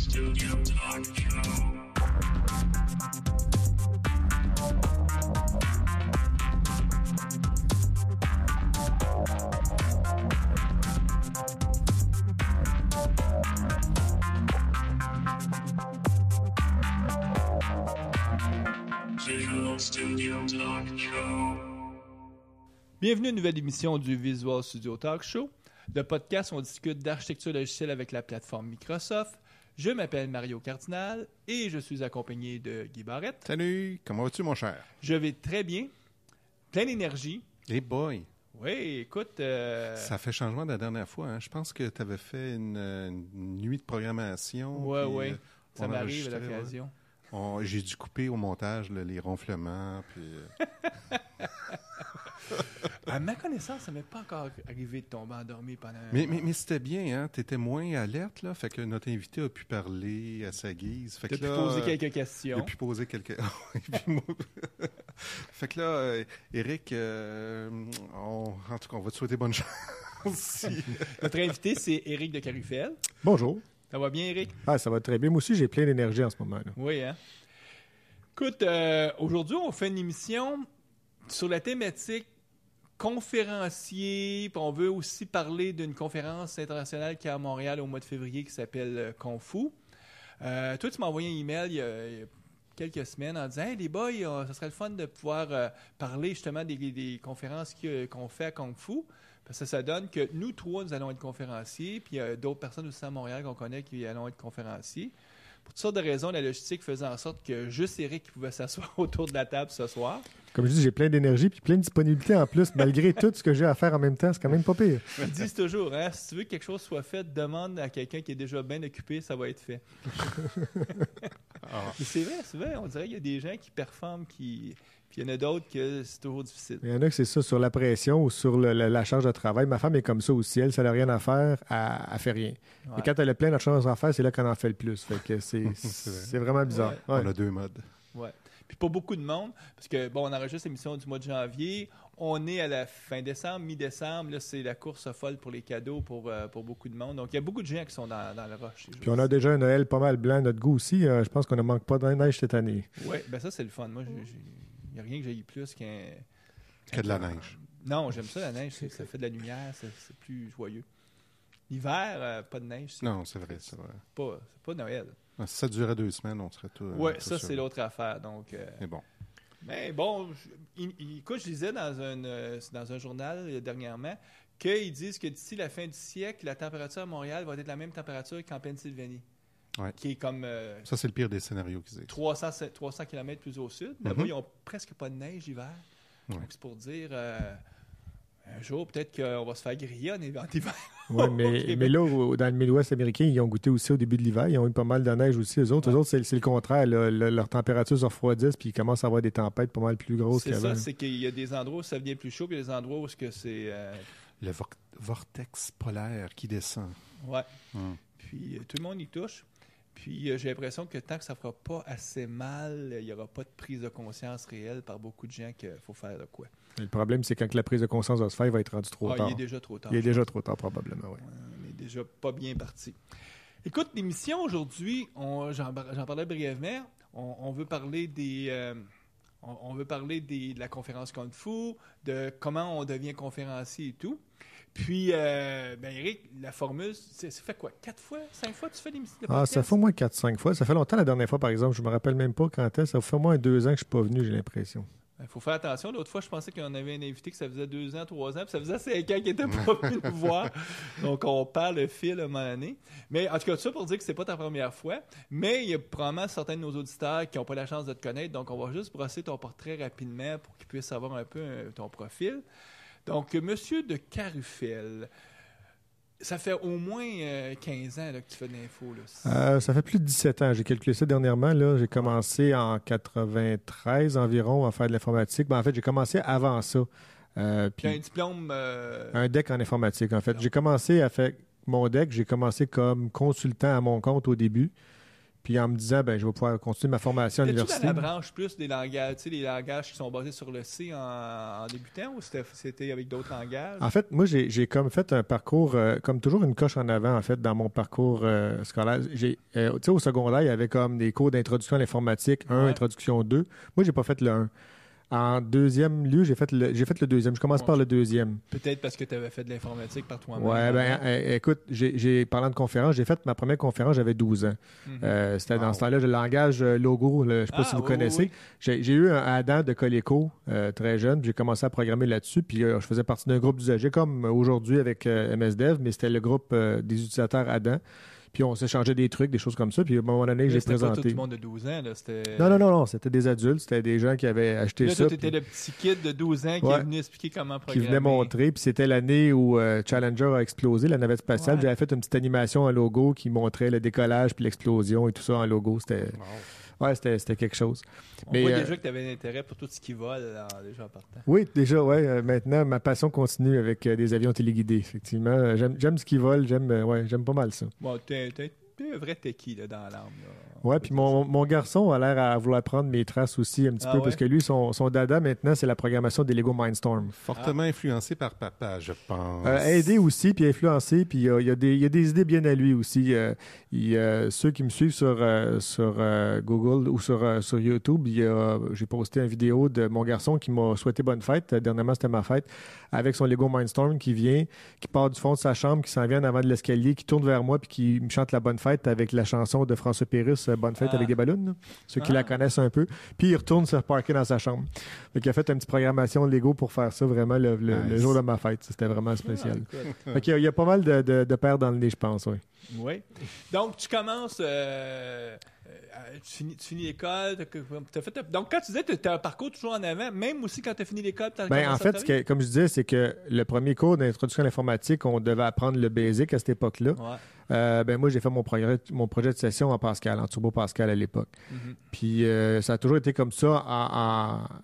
Studio Talk Show. Visual Studio Talk Show. Bienvenue à une nouvelle émission du Visual Studio Talk Show, le podcast où on discute d'architecture logicielle avec la plateforme Microsoft. Je m'appelle Mario Cardinal et je suis accompagné de Guy Barrette. Salut, comment vas-tu, mon cher? Je vais très bien, plein d'énergie. Hey boy! Oui, écoute... Ça fait changement de la dernière fois. Hein? Je pense que tu avais fait une nuit de programmation. Oui, ça m'arrive à l'occasion. Ouais. J'ai dû couper au montage là, les ronflements. Puis, À ma connaissance, ça ne m'est pas encore arrivé de tomber endormi pendant... Mais c'était bien, hein? Tu étais moins alerte, là. Fait que notre invité a pu parler à sa guise. Fait tu as que pu là, poser quelques questions. Il a pu poser quelques... Fait que là, Éric, en tout cas, on va te souhaiter bonne chance. Notre invité, c'est Éric de Carufel. Bonjour. Ça va bien, Éric? Ah, ça va très bien. Moi aussi, j'ai plein d'énergie en ce moment. Là. Oui, hein? Écoute, aujourd'hui, on fait une émission sur la thématique conférencier, puis on veut aussi parler d'une conférence internationale qui est à Montréal au mois de février qui s'appelle Kung-Fu. Toi, tu m'as envoyé un email il y a quelques semaines en disant « Hey, les boys, ça serait le fun de pouvoir parler justement des conférences qu'on fait à Kung-Fu. » Parce que ça donne que nous trois, nous allons être conférenciers, puis il y a d'autres personnes aussi à Montréal qu'on connaît qui allont être conférenciers. Pour toutes sortes de raisons, la logistique faisait en sorte que juste Éric pouvait s'asseoir autour de la table ce soir. Comme je dis, j'ai plein d'énergie puis plein de disponibilité en plus, malgré tout ce que j'ai à faire en même temps. C'est quand même pas pire. Ils disent toujours, hein, si tu veux que quelque chose soit fait, demande à quelqu'un qui est déjà bien occupé, ça va être fait. Mais c'est vrai, on dirait qu'il y a des gens qui performent, puis il y en a d'autres que c'est toujours difficile. Il y en a que c'est ça, sur la pression ou sur la charge de travail. Ma femme est comme ça aussi. Elle, ça n'a rien à faire, elle fait rien. Ouais. Et quand elle a plein de choses à faire, c'est là qu'elle en fait le plus. Fait que c'est vraiment bizarre. Ouais. Ouais. On a deux modes. Ouais. Puis pas beaucoup de monde, parce que, bon, on enregistre l'émission du mois de janvier. On est à la fin décembre, mi-décembre. Là, c'est la course folle pour les cadeaux pour beaucoup de monde. Donc, il y a beaucoup de gens qui sont dans le rush. Puis on a déjà un Noël pas mal blanc à notre goût aussi. Je pense qu'on ne manque pas de neige cette année. Oui, ben ça, c'est le fun. Moi, il n'y a rien que j'aille plus Que de la neige. Non, j'aime ça, la neige. Ça fait de la lumière. C'est plus joyeux. L'hiver, pas de neige. Non, c'est vrai. C'est pas Noël. Si ça durait 2 semaines, on serait tous... Oui, ça, c'est l'autre affaire. Donc, Mais bon. Mais bon, écoute, je lisais dans un journal dernièrement qu'ils disent que d'ici la fin du siècle, la température à Montréal va être la même température qu'en Pennsylvanie. Ouais. Qui est comme... Ça, c'est le pire des scénarios qu'ils disent. 300 km plus au sud. Là-bas, ils n'ont presque pas de neige l'hiver. Ouais. Donc, c'est pour dire... un jour, peut-être qu'on va se faire griller en hiver. Oui, mais là, dans le Midwest américain, ils ont goûté aussi au début de l'hiver. Ils ont eu pas mal de neige aussi. Eux autres, c'est le contraire. Leur température se refroidissent puis ils commencent à avoir des tempêtes pas mal plus grosses qu'avant. C'est ça, c'est qu'il y a des endroits où ça devient plus chaud puis il y a des endroits où c'est... Le vortex polaire qui descend. Ouais. Puis tout le monde y touche. Puis j'ai l'impression que tant que ça ne fera pas assez mal, il n'y aura pas de prise de conscience réelle par beaucoup de gens qu'il faut faire de quoi. Et le problème, c'est quand la prise de conscience va se faire, il va être rendu trop tard. Il est déjà trop tard. Il est déjà trop tard, probablement, oui. On est déjà pas bien parti. Écoute, l'émission aujourd'hui, j'en parlais brièvement. On veut parler de la conférence Kung-Fu, de comment on devient conférencier et tout. Puis, Éric, la formule, ça fait quoi? 4 fois? 5 fois tu fais l'émission de podcast? Ça fait au moins 4-5 fois. Ça fait longtemps la dernière fois, par exemple. Je me rappelle même pas quand est-ce. Ça fait au moins 2 ans que je suis pas venu, j'ai l'impression. Il faut faire attention. L'autre fois, je pensais qu'on avait un invité que ça faisait 2 ans, 3 ans, puis ça faisait 5 ans qu'il n'était pas venu nous voir. Donc, on perd le fil à un moment donné. Mais en tout cas, tout ça pour dire que c'est pas ta première fois. Mais il y a probablement certains de nos auditeurs qui n'ont pas la chance de te connaître. Donc, on va juste brosser ton portrait rapidement pour qu'ils puissent savoir un peu ton profil. Donc, Monsieur de Carufel, ça fait au moins 15 ans là, que tu fais de l'info. Ça fait plus de 17 ans. J'ai calculé ça dernièrement. Là. J'ai commencé en 93 environ à faire de l'informatique. En fait, j'ai commencé avant ça. Puis un diplôme... Un DEC en informatique, en fait. J'ai commencé à faire mon DEC. J'ai commencé comme consultant à mon compte au début. Puis en me disant, je vais pouvoir continuer ma formation à T'es-tu l'université. dans la branche plus des langages, tu sais, les langages qui sont basés sur le C en débutant, ou c'était avec d'autres langages? En fait, moi, j'ai comme fait un parcours, comme toujours une coche en avant, en fait, dans mon parcours scolaire. Tu sais, au secondaire, il y avait comme des cours d'introduction à l'informatique, 1, introduction 2. Moi, j'ai pas fait le 1. En deuxième lieu, j'ai fait le deuxième. Je commence par le deuxième. Peut-être parce que tu avais fait de l'informatique par toi-même. Ouais, écoute, parlant de conférence, j'ai fait ma première conférence, j'avais 12 ans. C'était dans ce temps-là, le langage Logo, je ne sais pas si vous connaissez. Oui. J'ai eu un Adam de Coleco, très jeune, j'ai commencé à programmer là-dessus, puis je faisais partie d'un groupe d'usagers comme aujourd'hui avec MSDev, mais c'était le groupe des utilisateurs Adam. Puis on s'échangeait des trucs, des choses comme ça. Puis à un moment donné, j'ai présenté. C'était pas tout le monde de 12 ans. Là, c'était... Non. C'était des adultes. C'était des gens qui avaient acheté ça. Là, tu étais le petit kid de 12 ans qui est venu expliquer comment programmer. Qui venait montrer. Puis c'était l'année où Challenger a explosé, la navette spatiale. J'avais fait une petite animation en logo qui montrait le décollage puis l'explosion et tout ça en logo. C'était... Ouais, c'était quelque chose. On voit déjà que tu avais un intérêt pour tout ce qui vole déjà en partant. Oui, déjà, maintenant, ma passion continue avec des avions téléguidés, effectivement. J'aime ce qui vole, j'aime pas mal ça. Bon, t'es un vrai techie là, dans l'âme. Oui, puis mon garçon a l'air à vouloir prendre mes traces aussi un petit peu, parce que lui, son dada maintenant, c'est la programmation des Lego Mindstorm. Fortement influencé par papa, je pense. Aidé aussi, puis influencé, puis il y a des idées bien à lui aussi. Ceux qui me suivent sur Google ou sur YouTube, j'ai posté une vidéo de mon garçon qui m'a souhaité bonne fête. Dernièrement, c'était ma fête, avec son Lego Mindstorm qui part du fond de sa chambre, qui s'en vient en avant de l'escalier, qui tourne vers moi, puis qui me chante la bonne fête avec la chanson de François Pérusse, Bonne fête avec des ballons, là. Ceux qui la connaissent un peu. Puis il retourne se parker dans sa chambre. Donc il a fait une petite programmation Lego pour faire ça vraiment le jour de ma fête. C'était vraiment spécial. Il y a pas mal de paires dans le nez, je pense, oui. Oui. Donc tu commences... tu finis l'école. Donc, quand tu disais que tu as un parcours toujours en avant, même aussi quand tu as fini l'école, tu as en fait, comme je disais, c'est que le premier cours d'introduction à l'informatique, on devait apprendre le BASIC à cette époque-là. Moi, j'ai fait mon projet de session en Pascal, en Turbo Pascal à l'époque. Puis, ça a toujours été comme ça.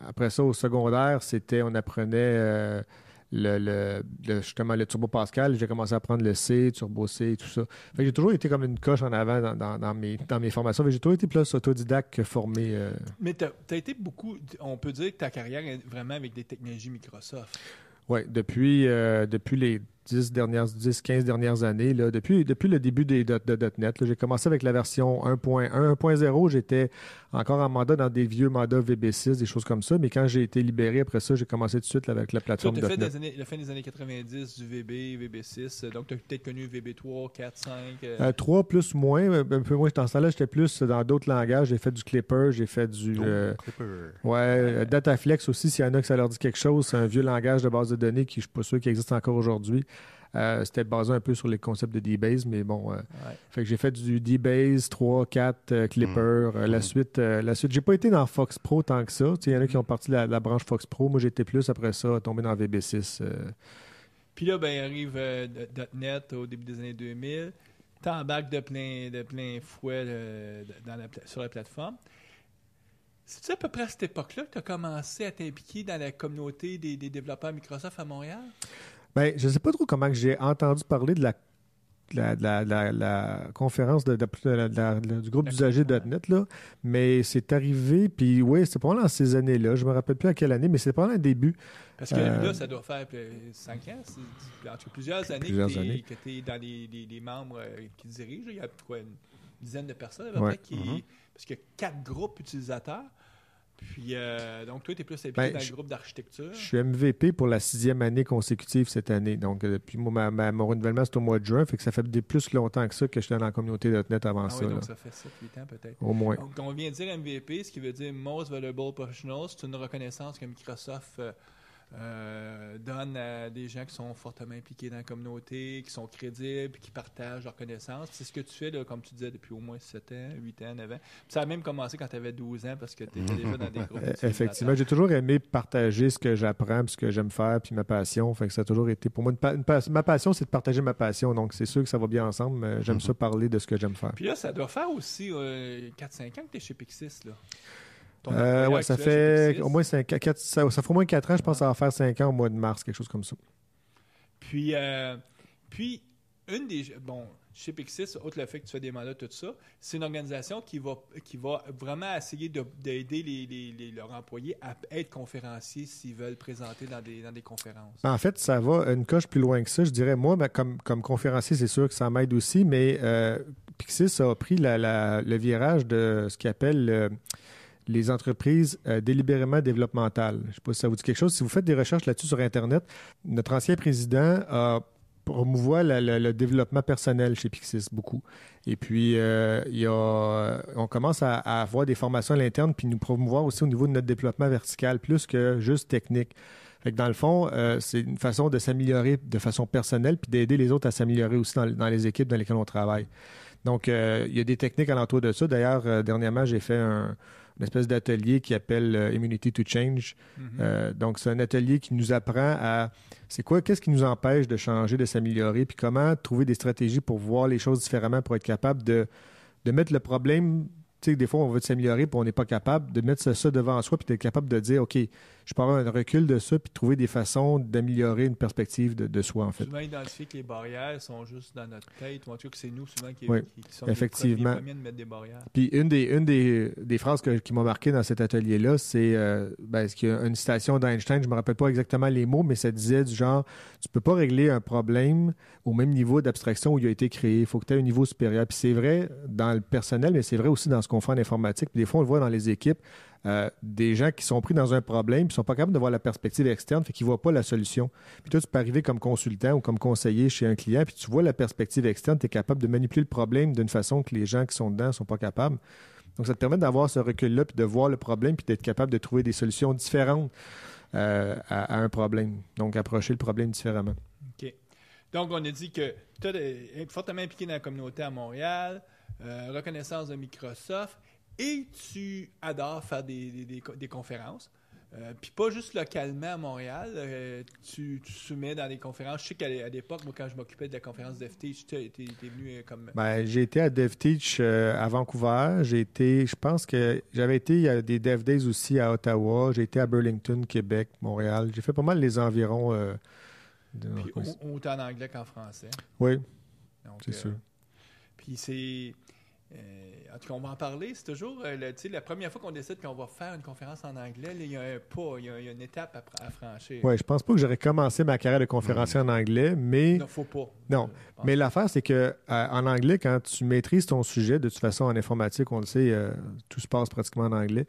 Après ça, au secondaire, on apprenait... justement le Turbo Pascal, j'ai commencé à apprendre le C, Turbo C et tout ça. Fait que j'ai toujours été comme une coche en avant dans mes formations. Fait que j'ai toujours été plus autodidacte que formé. Mais tu as été beaucoup, on peut dire que ta carrière est vraiment avec des technologies Microsoft. Oui, depuis les 10-15 dernières années, là, depuis le début de .NET, là, j'ai commencé avec la version 1.1. 1.0, j'étais encore en mandat dans des vieux mandats VB6, des choses comme ça, mais quand j'ai été libéré après ça, j'ai commencé tout de suite avec la plateforme .NET. Tu as fait la fin des années 90 du VB, VB6, donc tu as peut-être connu VB3, 4, 5... 3 plus moins, un peu moins dans ce temps-là, j'étais plus dans d'autres langages, j'ai fait du Clipper, j'ai fait du... Dataflex aussi, s'il y en a que ça leur dit quelque chose, c'est un vieux langage de base de données qui, je ne suis pas sûr qu'il existe encore aujourd'hui. C'était basé un peu sur les concepts de DBase, mais bon. Fait que j'ai fait du DBase 3, 4, Clipper. La suite, j'ai pas été dans Fox Pro tant que ça. Il y en a qui ont parti de la branche Fox Pro. Moi, j'étais plus après ça, tombé dans VB6. Puis là, arrive .NET au début des années 2000. T'embarques de plein fouet sur la plateforme. C'est-tu à peu près à cette époque-là que tu as commencé à t'impliquer dans la communauté des développeurs Microsoft à Montréal? Je ne sais pas trop comment j'ai entendu parler de la conférence du groupe d'usagers .NET, là, mais c'est arrivé, puis oui, c'est pas mal dans ces années-là. Je me rappelle plus à quelle année, mais c'est pas mal un début. Parce que là, ça doit faire 5 ans, en tout cas plusieurs années que tu es dans les membres qui dirigent. Il y a quoi, une dizaine de personnes à peu près parce qu'il y a 4 groupes utilisateurs. Puis, donc, toi, tu es plus impliqué dans le groupe d'architecture. Je suis MVP pour la 6e année consécutive cette année. Donc, depuis mon renouvellement, c'est au mois de juin. Fait que ça fait plus longtemps que ça que j'étais dans la communauté .NET avant ça. Oui, donc ça fait 7-8 ans peut-être. Au moins. Donc, on vient de dire MVP, ce qui veut dire Most Valuable Professional. C'est une reconnaissance que Microsoft donne à des gens qui sont fortement impliqués dans la communauté, qui sont crédibles, qui partagent leurs connaissances. C'est ce que tu fais, là, comme tu disais, depuis au moins 7 ans, 8 ans, 9 ans. Puis ça a même commencé quand tu avais 12 ans parce que tu étais déjà dans des groupes. Effectivement, j'ai toujours aimé partager ce que j'apprends, puis ce que j'aime faire, puis ma passion. Fait que ça a toujours été, pour moi, ma passion, c'est de partager ma passion. Donc, c'est sûr que ça va bien ensemble, mais j'aime ça parler de ce que j'aime faire. Puis là, ça doit faire aussi 4-5 ans que tu es chez Pixis, là. Ça fait au moins 5 ans, ça fait au moins 4 ans, je pense que ça va faire 5 ans au mois de mars, quelque chose comme ça. Puis une des... Bon, chez Pixis, outre le fait que tu fais des mandats, tout ça, c'est une organisation qui va vraiment essayer d'aider leurs employés à être conférenciers s'ils veulent présenter dans des conférences. En fait, ça va une coche plus loin que ça. Je dirais, moi, comme conférencier, c'est sûr que ça m'aide aussi, mais Pixis a pris le virage de ce qu'ils appellent les entreprises délibérément développementales. Je ne sais pas si ça vous dit quelque chose. Si vous faites des recherches là-dessus sur Internet, notre ancien président a promouvoit le développement personnel chez Pixis beaucoup. Et puis, on commence à avoir des formations à l'interne puis nous promouvoir aussi au niveau de notre développement vertical, plus que juste technique. Fait que dans le fond, c'est une façon de s'améliorer de façon personnelle puis d'aider les autres à s'améliorer aussi dans les équipes dans lesquelles on travaille. Donc, il y a des techniques alentour de ça. D'ailleurs, dernièrement, j'ai fait une espèce d'atelier qui appelle Immunity to Change. Donc, c'est un atelier qui nous apprend à qu'est-ce qui nous empêche de changer, de s'améliorer, puis comment trouver des stratégies pour voir les choses différemment, pour être capable de mettre le problème. Tu sais, des fois, on veut s'améliorer, puis on n'est pas capable de mettre ça devant soi, puis d'être capable de dire, OK, je peux avoir un recul de ça, puis trouver des façons d'améliorer une perspective de soi, en fait. Souvent identifier que les barrières sont juste dans notre tête, ou en tout cas que c'est nous souvent qui sommes effectivement. les premiers de mettre des barrières. Puis une des phrases qui m'a marqué dans cet atelier-là, c'est qu'il y a une citation d'Einstein, je ne me rappelle pas exactement les mots, mais ça disait du genre, tu ne peux pas régler un problème au même niveau d'abstraction où il a été créé. Il faut que tu aies un niveau supérieur. Puis c'est vrai dans le personnel, mais c'est vrai aussi dans ce qu'on fait en informatique. Puis des fois, on le voit dans les équipes, des gens qui sont pris dans un problème, puis ne sont pas capables de voir la perspective externe, fait qu'ils ne voient pas la solution. Puis toi, tu peux arriver comme consultant ou comme conseiller chez un client, puis tu vois la perspective externe, tu es capable de manipuler le problème d'une façon que les gens qui sont dedans ne sont pas capables. Donc, ça te permet d'avoir ce recul-là, puis de voir le problème, puis d'être capable de trouver des solutions différentes à un problème. Donc, approcher le problème différemment. OK. Donc, on a dit que tu es fortement impliqué dans la communauté à Montréal, reconnaissance de Microsoft, et tu adores faire des conférences. Puis pas juste localement à Montréal, tu soumets dans des conférences. Je sais qu'à l'époque, moi, quand je m'occupais de la conférence DevTeach, tu es venu comme... J'ai été à DevTeach à Vancouver. Je pense que j'avais été à des Dev Days aussi à Ottawa. J'ai été à Burlington, Québec, Montréal. J'ai fait pas mal les environs. Puis autant en anglais qu'en français. Oui, donc, c'est sûr. Puis c'est... en tout cas, on va en parler. C'est toujours la première fois qu'on décide qu'on va faire une conférence en anglais, là, il y a un pas, il y a une étape à franchir. Oui, je pense pas que j'aurais commencé ma carrière de conférencier en anglais, mais... Non, faut pas. Non, mais l'affaire, c'est que en anglais, quand tu maîtrises ton sujet, de toute façon, en informatique, on le sait, tout se passe pratiquement en anglais.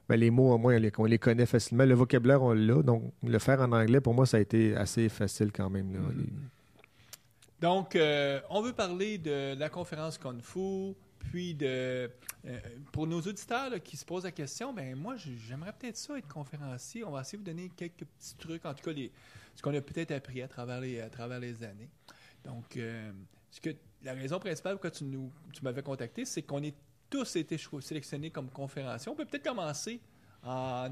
Ben, les mots, au moins, on les connaît facilement. Le vocabulaire, on l'a. Donc, le faire en anglais, pour moi, ça a été assez facile quand même. Là. Donc, on veut parler de la conférence Kung Fu. Puis, pour nos auditeurs là, qui se posent la question, ben moi, j'aimerais peut-être ça être conférencier. On va essayer de vous donner quelques petits trucs, en tout cas, ce qu'on a peut-être appris à travers les années. Donc, la raison principale pourquoi tu m'avais contacté, c'est qu'on est tous été sélectionnés comme conférenciers. On peut peut-être commencer en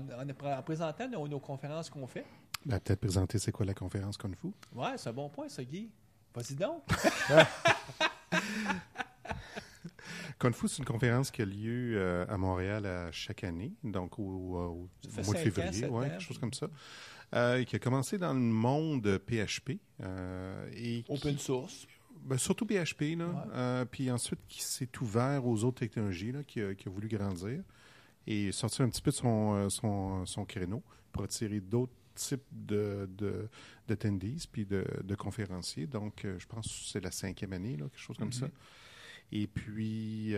présentant nos conférences qu'on fait. Ben, peut-être présenter c'est quoi la conférence Kung Fu. Ouais, c'est un bon point, ça, Guy. Vas-y donc. Kung Fu, c'est une conférence qui a lieu à Montréal à chaque année, donc au mois de février, quelque chose comme ça, qui a commencé dans le monde PHP. Open source. Ben, surtout PHP, là, puis ensuite qui s'est ouvert aux autres technologies, là, qui a voulu grandir et sortir un petit peu de son créneau pour attirer d'autres types d'attendees puis de conférenciers. Donc, je pense que c'est la 5e année, là, quelque chose comme ça. Et puis,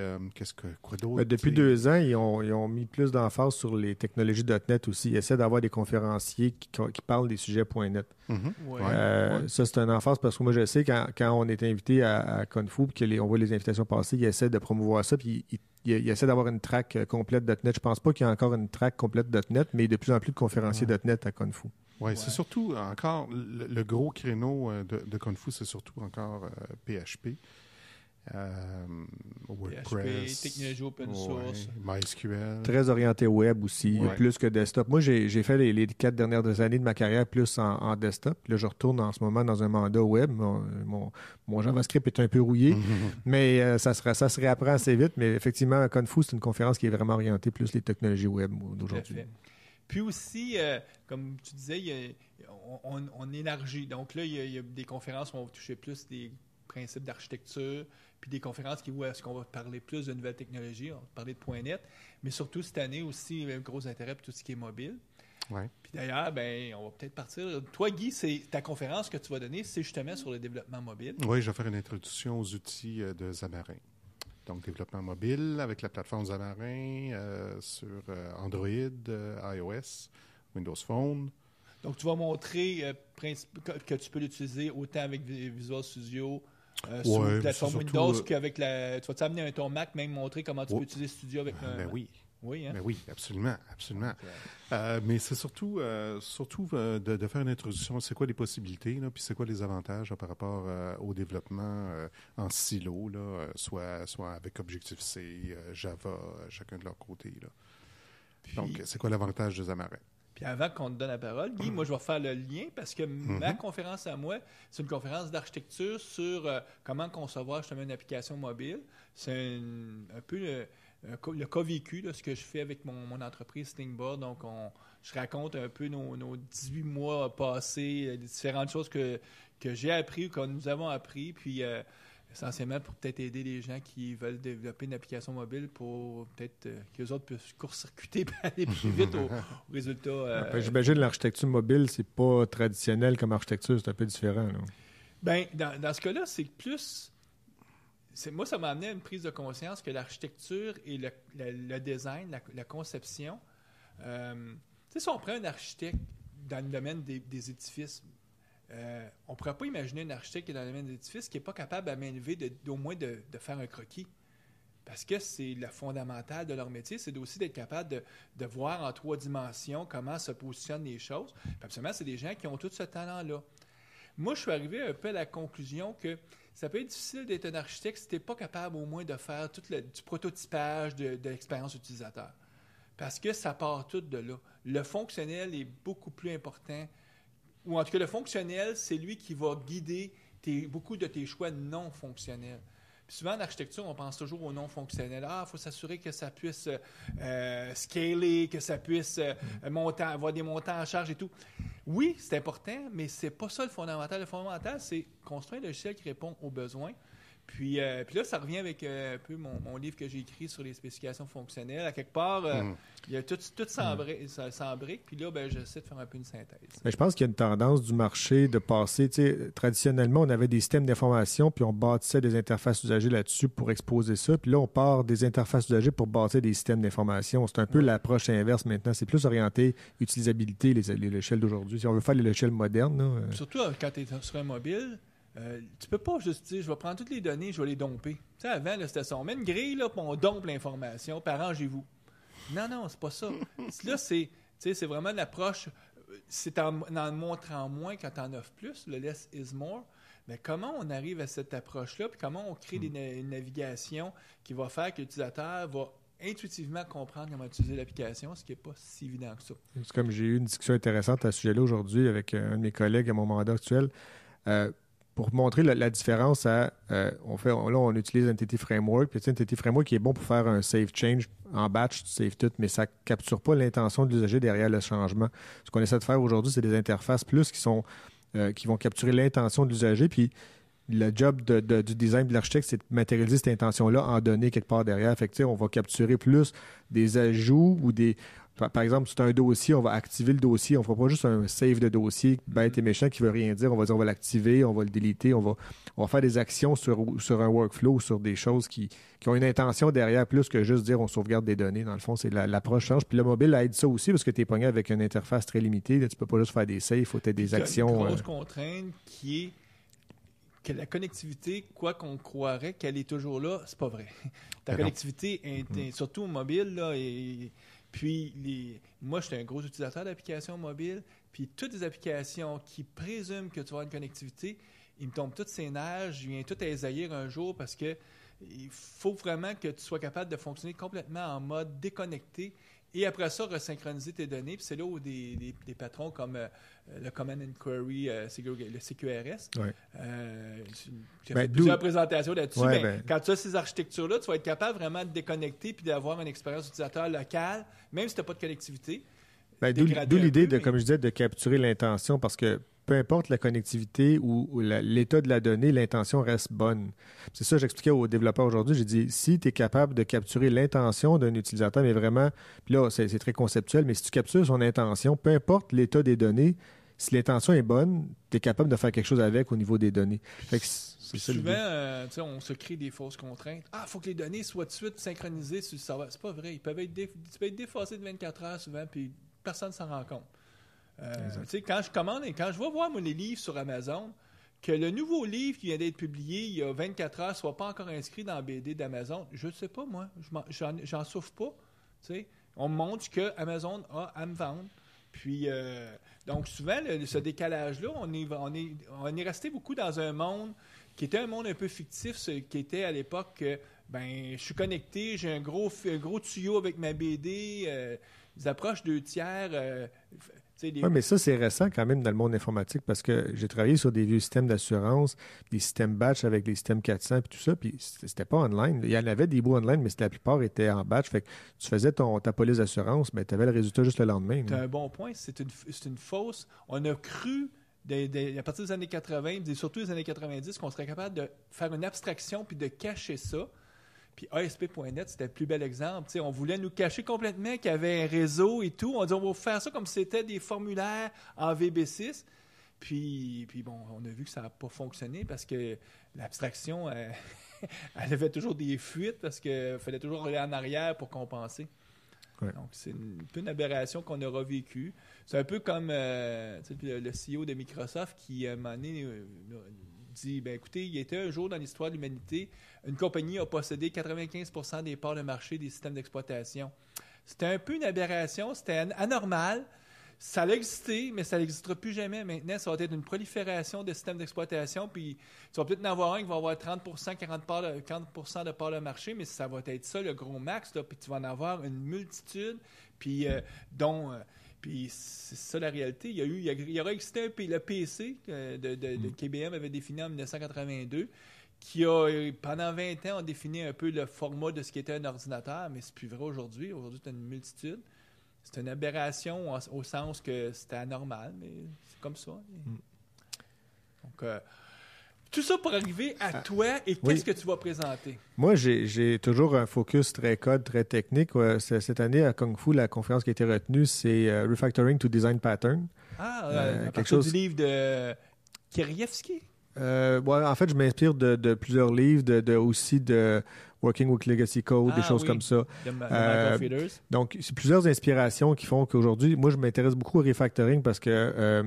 quoi d'autre? Depuis 2 ans, ils ont mis plus d'emphase sur les technologies .NET aussi. Ils essaient d'avoir des conférenciers qui parlent des sujets .NET. Ça, c'est un emphase parce que moi, je sais, quand on est invité à Kung Fu et qu'on voit les invitations passer, ils essaient de promouvoir ça puis ils essaient d'avoir une track complète .NET. Je ne pense pas qu'il y a encore une track complète .NET, mais de plus en plus de conférenciers .NET à Kung Fu. Oui, c'est surtout encore le gros créneau de Kung Fu, c'est surtout encore PHP. WordPress, PHP, technologie open source, MySQL. Très orienté web aussi, plus que desktop. Moi, j'ai fait les 4 dernières années de ma carrière plus en desktop. Là, je retourne en ce moment dans un mandat web. Mon JavaScript est un peu rouillé, mais ça se réapprend assez vite. Mais effectivement, Kung Fu, c'est une conférence qui est vraiment orientée plus les technologies web d'aujourd'hui. Puis aussi, comme tu disais, on élargit. Donc là, il y a des conférences où on va toucher plus des principes d'architecture. puis des conférences où est-ce qu'on va parler plus de nouvelles technologies, on va parler de .NET, mais surtout cette année aussi, il y a un gros intérêt pour tout ce qui est mobile. Ouais. Puis d'ailleurs, on va peut-être partir. Toi, Guy, ta conférence que tu vas donner, c'est justement sur le développement mobile. Oui, je vais faire une introduction aux outils de Xamarin. Donc, développement mobile avec la plateforme Xamarin sur Android, iOS, Windows Phone. Donc, tu vas montrer que tu peux l'utiliser autant avec Visual Studio sur la plateforme surtout, Windows qu'avec la... Tu vas t'amener ton Mac, même montrer comment tu peux utiliser Studio avec un... Ben oui. Oui, hein? Ben oui, absolument, absolument. Okay. Mais c'est surtout de faire une introduction. C'est quoi les possibilités, là, puis c'est quoi les avantages là, par rapport au développement en silo, là, soit avec Objective-C, Java, chacun de leur côté. Là. Puis, donc, c'est quoi l'avantage de Xamarin? Puis avant qu'on te donne la parole, Guy, moi, je vais faire le lien parce que ma conférence à moi, c'est une conférence d'architecture sur comment concevoir justement une application mobile. C'est un peu le cas vécu, là, ce que je fais avec mon entreprise Stingboard. Donc, je raconte un peu nos 18 mois passés, les différentes choses que j'ai appris ou que nous avons appris. Puis, essentiellement, pour peut-être aider les gens qui veulent développer une application mobile pour peut-être qu'eux autres puissent court-circuiter et aller plus vite au résultat. J'imagine l'architecture mobile, c'est pas traditionnel comme architecture, c'est un peu différent. Là. Bien, dans ce cas-là, c'est plus... Moi, ça m'a amené à une prise de conscience que l'architecture et le design, la conception... tu sais, si on prend un architecte dans le domaine des édifices, on ne pourrait pas imaginer un architecte qui est dans le domaine des édifices qui n'est pas capable à main levée au moins de faire un croquis. Parce que c'est le fondamental de leur métier, c'est aussi d'être capable de voir en 3 dimensions comment se positionnent les choses. Puis absolument, c'est des gens qui ont tout ce talent-là. Moi, je suis arrivé un peu à la conclusion que ça peut être difficile d'être un architecte si tu n'es pas capable au moins de faire tout du prototypage de l'expérience utilisateur. Parce que ça part tout de là. Le fonctionnel est beaucoup plus important. Ou en tout cas, le fonctionnel, c'est lui qui va guider beaucoup de tes choix non fonctionnels. Puis souvent, en architecture, on pense toujours au non fonctionnel. Il faut s'assurer que ça puisse scaler, que ça puisse avoir des montants en charge et tout. Oui, c'est important, mais c'est pas ça le fondamental. Le fondamental, c'est construire un logiciel qui répond aux besoins. Puis là, ça revient avec un peu mon livre que j'ai écrit sur les spécifications fonctionnelles. À quelque part, il y a tout s'embrique. Puis là, j'essaie de faire un peu une synthèse. Mais je pense qu'il y a une tendance du marché de passer. Traditionnellement, on avait des systèmes d'information, puis on bâtissait des interfaces usagers là-dessus pour exposer ça. Puis là, on part des interfaces usagers pour bâtir des systèmes d'information. C'est un peu l'approche inverse maintenant. C'est plus orienté utilisabilité, les logiciels d'aujourd'hui. Si on veut faire les logiciels modernes. Là, Surtout quand tu es sur un mobile. Tu peux pas juste dire, je vais prendre toutes les données, je vais les domper. Tu sais, avant, là, c'était ça. On met une grille, là, puis on dompe l'information, puis arrangez-vous. Non, c'est pas ça. Là, c'est vraiment l'approche, c'est en montrant moins quand tu en offres plus, le less is more. Mais comment on arrive à cette approche-là, puis comment on crée une navigation qui va faire que l'utilisateur va intuitivement comprendre comment utiliser l'application, ce qui n'est pas si évident que ça. C'est comme j'ai eu une discussion intéressante à ce sujet-là aujourd'hui avec un de mes collègues à mon mandat actuel. Pour montrer la différence, on utilise Entity Framework. Puis Entity Framework qui est bon pour faire un save change en batch, tu saves tout, mais ça ne capture pas l'intention de l'usager derrière le changement. Ce qu'on essaie de faire aujourd'hui, c'est des interfaces plus qui vont capturer l'intention de l'usager. Puis le job du design de l'architecte, c'est de matérialiser cette intention-là en données quelque part derrière. Fait que, on va capturer plus des ajouts ou des... Par exemple, c'est un dossier, on va activer le dossier. On ne fera pas juste un save de dossier bête et méchant qui ne veut rien dire. On va dire on va l'activer, on va le déliter, on va faire des actions sur un workflow, sur des choses qui ont une intention derrière, plus que juste dire on sauvegarde des données. Dans le fond, c'est l'approche change. Puis le mobile aide ça aussi parce que tu es pogné avec une interface très limitée. Là, tu ne peux pas juste faire des saves, il faut que tu aies des actions. Il y a une grosse contrainte qui est que la connectivité, quoi qu'on croirait qu'elle est toujours là, c'est pas vrai. Ta connectivité, surtout au mobile, là, puis, moi, je suis un gros utilisateur d'applications mobiles, puis toutes les applications qui présument que tu vas avoir une connectivité, ils me tombent toutes ces nerfs, je viens tout à les un jour parce que il faut vraiment que tu sois capable de fonctionner complètement en mode déconnecté et après ça, resynchroniser tes données. Puis c'est là où des patrons comme le Command and Query, le CQRS, j'ai fait plusieurs présentations là-dessus, quand tu as ces architectures-là, tu vas être capable vraiment de déconnecter puis d'avoir une expérience utilisateur locale, même si tu n'as pas de connectivité. D'où l'idée, comme je disais, de capturer l'intention parce que peu importe la connectivité ou l'état de la donnée, l'intention reste bonne. C'est ça que j'expliquais aux développeurs aujourd'hui. J'ai dit, si tu es capable de capturer l'intention d'un utilisateur, mais vraiment, puis là, c'est très conceptuel, mais si tu captures son intention, peu importe l'état des données, si l'intention est bonne, tu es capable de faire quelque chose avec au niveau des données. Fait que c'est ça souvent, on se crée des fausses contraintes. Ah, il faut que les données soient tout de suite synchronisées sur le serveur. C'est pas vrai. Tu peux être déphasé de 24 heures souvent, puis personne ne s'en rend compte. Quand je commande et quand je vais voir les livres sur Amazon, que le nouveau livre qui vient d'être publié il y a 24 heures soit pas encore inscrit dans la BD d'Amazon, je ne sais pas, moi. J'en souffre pas. T'sais. On me montre que Amazon a à me vendre. Puis, donc souvent, ce décalage-là, on est resté beaucoup dans un monde qui était un monde un peu fictif, qui était à l'époque, je suis connecté, j'ai un gros tuyau avec ma BD, ils approchent 2/3. Oui, mais ça, c'est récent quand même dans le monde informatique parce que j'ai travaillé sur des vieux systèmes d'assurance, des systèmes batch avec les systèmes 400 et tout ça, puis c'était pas online. Il y en avait des bouts online, mais la plupart étaient en batch. Fait que tu faisais ta police d'assurance, mais tu avais le résultat juste le lendemain. C'est un bon point. C'est une fausse. On a cru, à partir des années 80, et surtout des années 90, qu'on serait capable de faire une abstraction puis de cacher ça. Puis ASP.NET, c'était le plus bel exemple. T'sais, on voulait nous cacher complètement qu'il y avait un réseau et tout. On dit, on va faire ça comme si c'était des formulaires en VB6. Puis bon, on a vu que ça n'a pas fonctionné parce que l'abstraction, elle avait toujours des fuites parce qu'il fallait toujours aller en arrière pour compenser. Ouais. Donc, c'est un peu une aberration qu'on aura vécue. C'est un peu comme le CEO de Microsoft qui, à un moment donné, dit, écoutez, il y était un jour dans l'histoire de l'humanité, une compagnie a possédé 95% des parts de marché des systèmes d'exploitation. C'était un peu une aberration, c'était anormal. Ça a existé, mais ça n'existera plus jamais. Maintenant, ça va être une prolifération de systèmes d'exploitation, puis tu vas peut-être en avoir un qui va avoir 30%, 40% de parts de marché, mais ça va être ça le gros max, là, puis tu vas en avoir une multitude, puis puis c'est ça la réalité. Il y aura existé le PC qu'IBM avait défini en 1982, qui a, pendant 20 ans, a défini un peu le format de ce qui était un ordinateur, mais c'est plus vrai aujourd'hui. Aujourd'hui, c'est une multitude. C'est une aberration au sens que c'était anormal, mais c'est comme ça. Donc, tout ça pour arriver à toi, et qu'est-ce que tu vas présenter? Moi, j'ai toujours un focus très code, très technique. Cette année, à Kung Fu, la conférence qui a été retenue, c'est Refactoring to Design Pattern. Quelque chose du livre de Kirievski? En fait, je m'inspire de plusieurs livres, aussi de Working with Legacy Code, des choses comme ça. Donc, c'est plusieurs inspirations qui font qu'aujourd'hui, moi, je m'intéresse beaucoup au refactoring parce que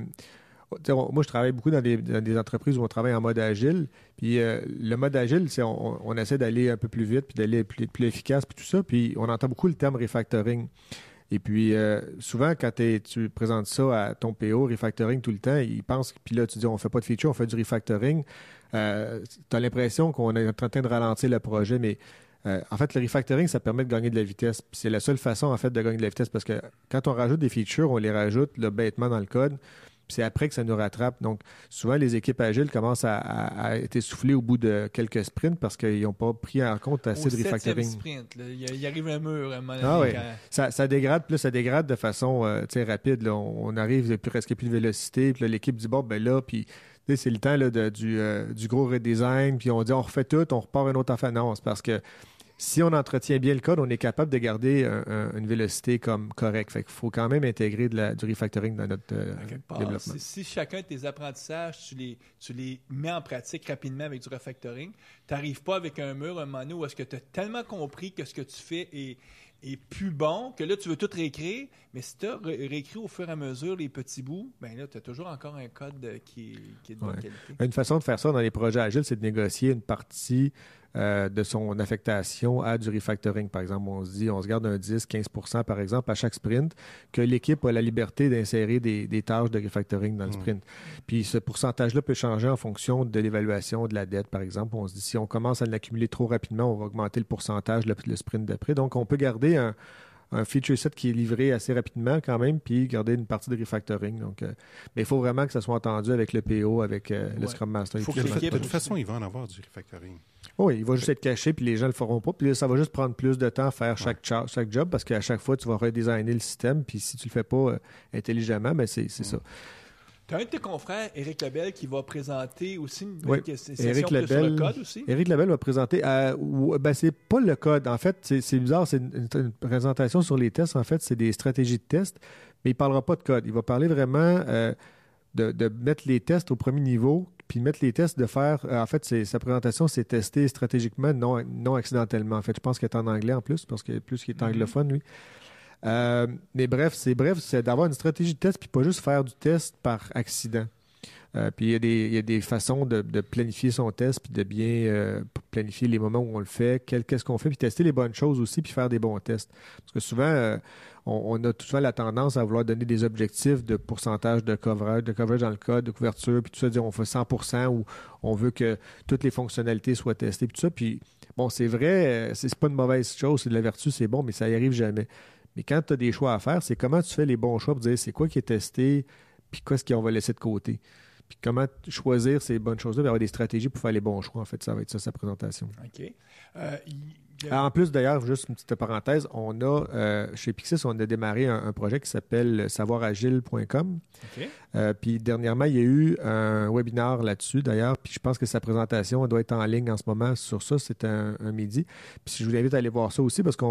moi, je travaille beaucoup dans des entreprises où on travaille en mode agile. Puis le mode agile, c'est on essaie d'aller un peu plus vite, puis d'aller plus efficace, puis tout ça. Puis on entend beaucoup le terme refactoring. Et puis, souvent, quand tu présentes ça à ton PO, refactoring tout le temps, ils pensent, puis là, tu dis, on ne fait pas de feature, on fait du refactoring. Tu as l'impression qu'on est en train de ralentir le projet, mais en fait, le refactoring, ça permet de gagner de la vitesse. Puis c'est la seule façon, en fait, de gagner de la vitesse, parce que quand on rajoute des features, on les rajoute là, bêtement dans le code. Puis c'est après que ça nous rattrape. Donc, souvent, les équipes agiles commencent à être essoufflées au bout de quelques sprints parce qu'ils n'ont pas pris en compte assez de refactoring. Sprint, là, il arrive un mur à un moment donné. Ça dégrade, puis là, ça dégrade de façon rapide. Là. On arrive presque plus de vélocité, puis là, l'équipe dit puis c'est le temps là, du gros redesign, puis on dit on refait tout, on repart une autre affaire. Non, c'est parce que si on entretient bien le code, on est capable de garder une vélocité comme correcte. Fait qu'il faut quand même intégrer du refactoring dans notre développement. Si chacun de tes apprentissages, tu les mets en pratique rapidement avec du refactoring, tu n'arrives pas avec un mur, un moment donné, où est-ce que tu as tellement compris que ce que tu fais est plus bon, que là, tu veux tout réécrire, mais si tu as réécrit au fur et à mesure les petits bouts, bien là, tu as toujours encore un code qui est de bonne qualité. Une façon de faire ça dans les projets agiles, c'est de négocier une partie de son affectation à du refactoring. Par exemple, on se garde un 10-15% par exemple à chaque sprint, que l'équipe a la liberté d'insérer des tâches de refactoring dans le sprint. Puis ce pourcentage-là peut changer en fonction de l'évaluation de la dette, par exemple. On se dit, si on commence à l'accumuler trop rapidement, on va augmenter le pourcentage le sprint d'après. Donc, on peut garder un feature set qui est livré assez rapidement quand même, puis garder une partie de refactoring. Donc, mais il faut vraiment que ça soit entendu avec le PO, avec le Scrum Master. De toute façon, il va en avoir du refactoring. Oui, il va juste être caché, puis les gens ne le feront pas. Puis là, ça va juste prendre plus de temps à faire chaque job, parce qu'à chaque fois, tu vas redesigner le système, puis si tu le fais pas intelligemment, ben c'est ça. Tu as un de tes confrères, Éric Lebel, qui va présenter aussi une Oui. session Éric sur le Lebel, code aussi. Éric Lebel va présenter. C'est pas le code. En fait, c'est bizarre. C'est une présentation sur les tests. En fait, c'est des stratégies de test, mais il ne parlera pas de code. Il va parler vraiment de mettre les tests au premier niveau, puis mettre les tests, de faire. En fait, sa présentation, c'est tester stratégiquement, non accidentellement. En fait, je pense qu'elle est en anglais en plus, parce que plus qu'il est anglophone, lui. Mais bref, c'est d'avoir une stratégie de test, puis pas juste faire du test par accident. Puis il y a des façons de planifier son test, puis de bien planifier les moments où on le fait, qu'est-ce qu'on fait, puis tester les bonnes choses aussi, puis faire des bons tests. Parce que souvent, on a souvent la tendance à vouloir donner des objectifs de pourcentage de coverage dans le code, de couverture, puis tout ça, dire on fait 100% ou on veut que toutes les fonctionnalités soient testées, puis tout ça. Puis bon, c'est vrai, c'est pas une mauvaise chose, c'est de la vertu, c'est bon, mais ça n'y arrive jamais. Mais quand tu as des choix à faire, c'est comment tu fais les bons choix pour dire c'est quoi qui est testé, puis qu'est-ce qu'on va laisser de côté. Puis comment choisir ces bonnes choses-là, puis avoir des stratégies pour faire les bons choix. En fait, ça va être ça, sa présentation. OK. En plus, d'ailleurs, juste une petite parenthèse, on a, chez Pixis, on a démarré un projet qui s'appelle savoiragile.com. OK. Puis dernièrement, il y a eu un webinaire là-dessus, d'ailleurs, puis je pense que sa présentation elle doit être en ligne en ce moment sur ça, c'est un midi. Puis je vous invite à aller voir ça aussi, parce qu'il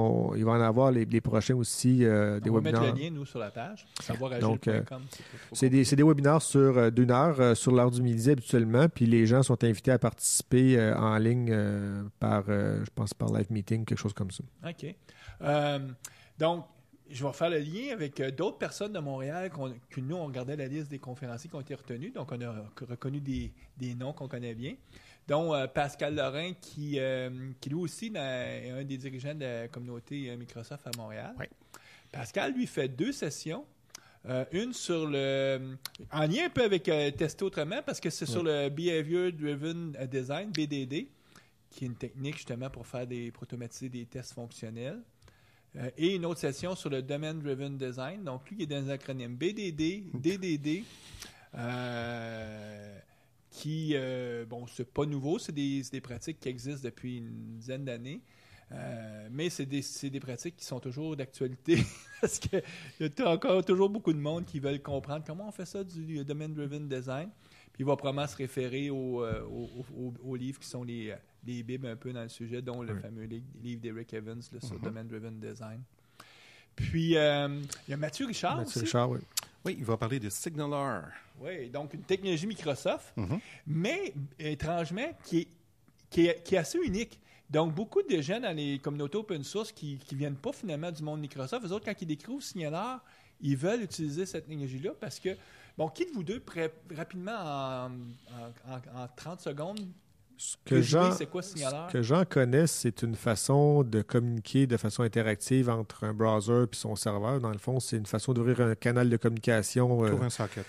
va en avoir les prochains aussi, des webinaires. On va mettre le lien, nous, sur la page, savoiragile.com. C'est des webinaires sur d'une heure, sur l'heure du midi habituellement, puis les gens sont invités à participer en ligne je pense, par live meeting, quelque chose comme ça. OK. Donc, je vais faire le lien avec d'autres personnes de Montréal que nous, on regardait la liste des conférenciers qui ont été retenus. Donc, on a reconnu des noms qu'on connaît bien, dont Pascal Lorrain, qui lui aussi est un des dirigeants de la communauté Microsoft à Montréal. Oui. Pascal, lui, fait 2 sessions. Une sur en lien un peu avec Tester autrement, parce que c'est sur le Behavior Driven Design, BDD, qui est une technique justement pour automatiser des tests fonctionnels. Et une autre session sur le Domain Driven Design. Donc, lui, il est dans les acronymes BDD, DDD, qui, c'est pas nouveau, c'est des pratiques qui existent depuis une dizaine d'années. Mais c'est des pratiques qui sont toujours d'actualité parce qu'il y a encore toujours beaucoup de monde qui veulent comprendre comment on fait ça du Domain Driven Design. Puis il va probablement se référer aux livres qui sont les bibles un peu dans le sujet, dont le fameux livre d'Eric Evans sur Domain Driven Design. Puis il y a Mathieu Richard aussi. Richard, oui. Oui, il va parler de SignalR. Oui, donc une technologie Microsoft, mais étrangement qui est assez unique. Donc, beaucoup de gens dans les communautés open source qui ne viennent pas finalement du monde Microsoft, eux autres, quand ils découvrent SignalR, ils veulent utiliser cette technologie-là parce que, qui de vous deux, rapidement, en 30 secondes, c'est quoi SignalR? Ce que Jean connaît, c'est une façon de communiquer de façon interactive entre un browser et son serveur. Dans le fond, c'est une façon d'ouvrir un canal de communication. Trouve un socket.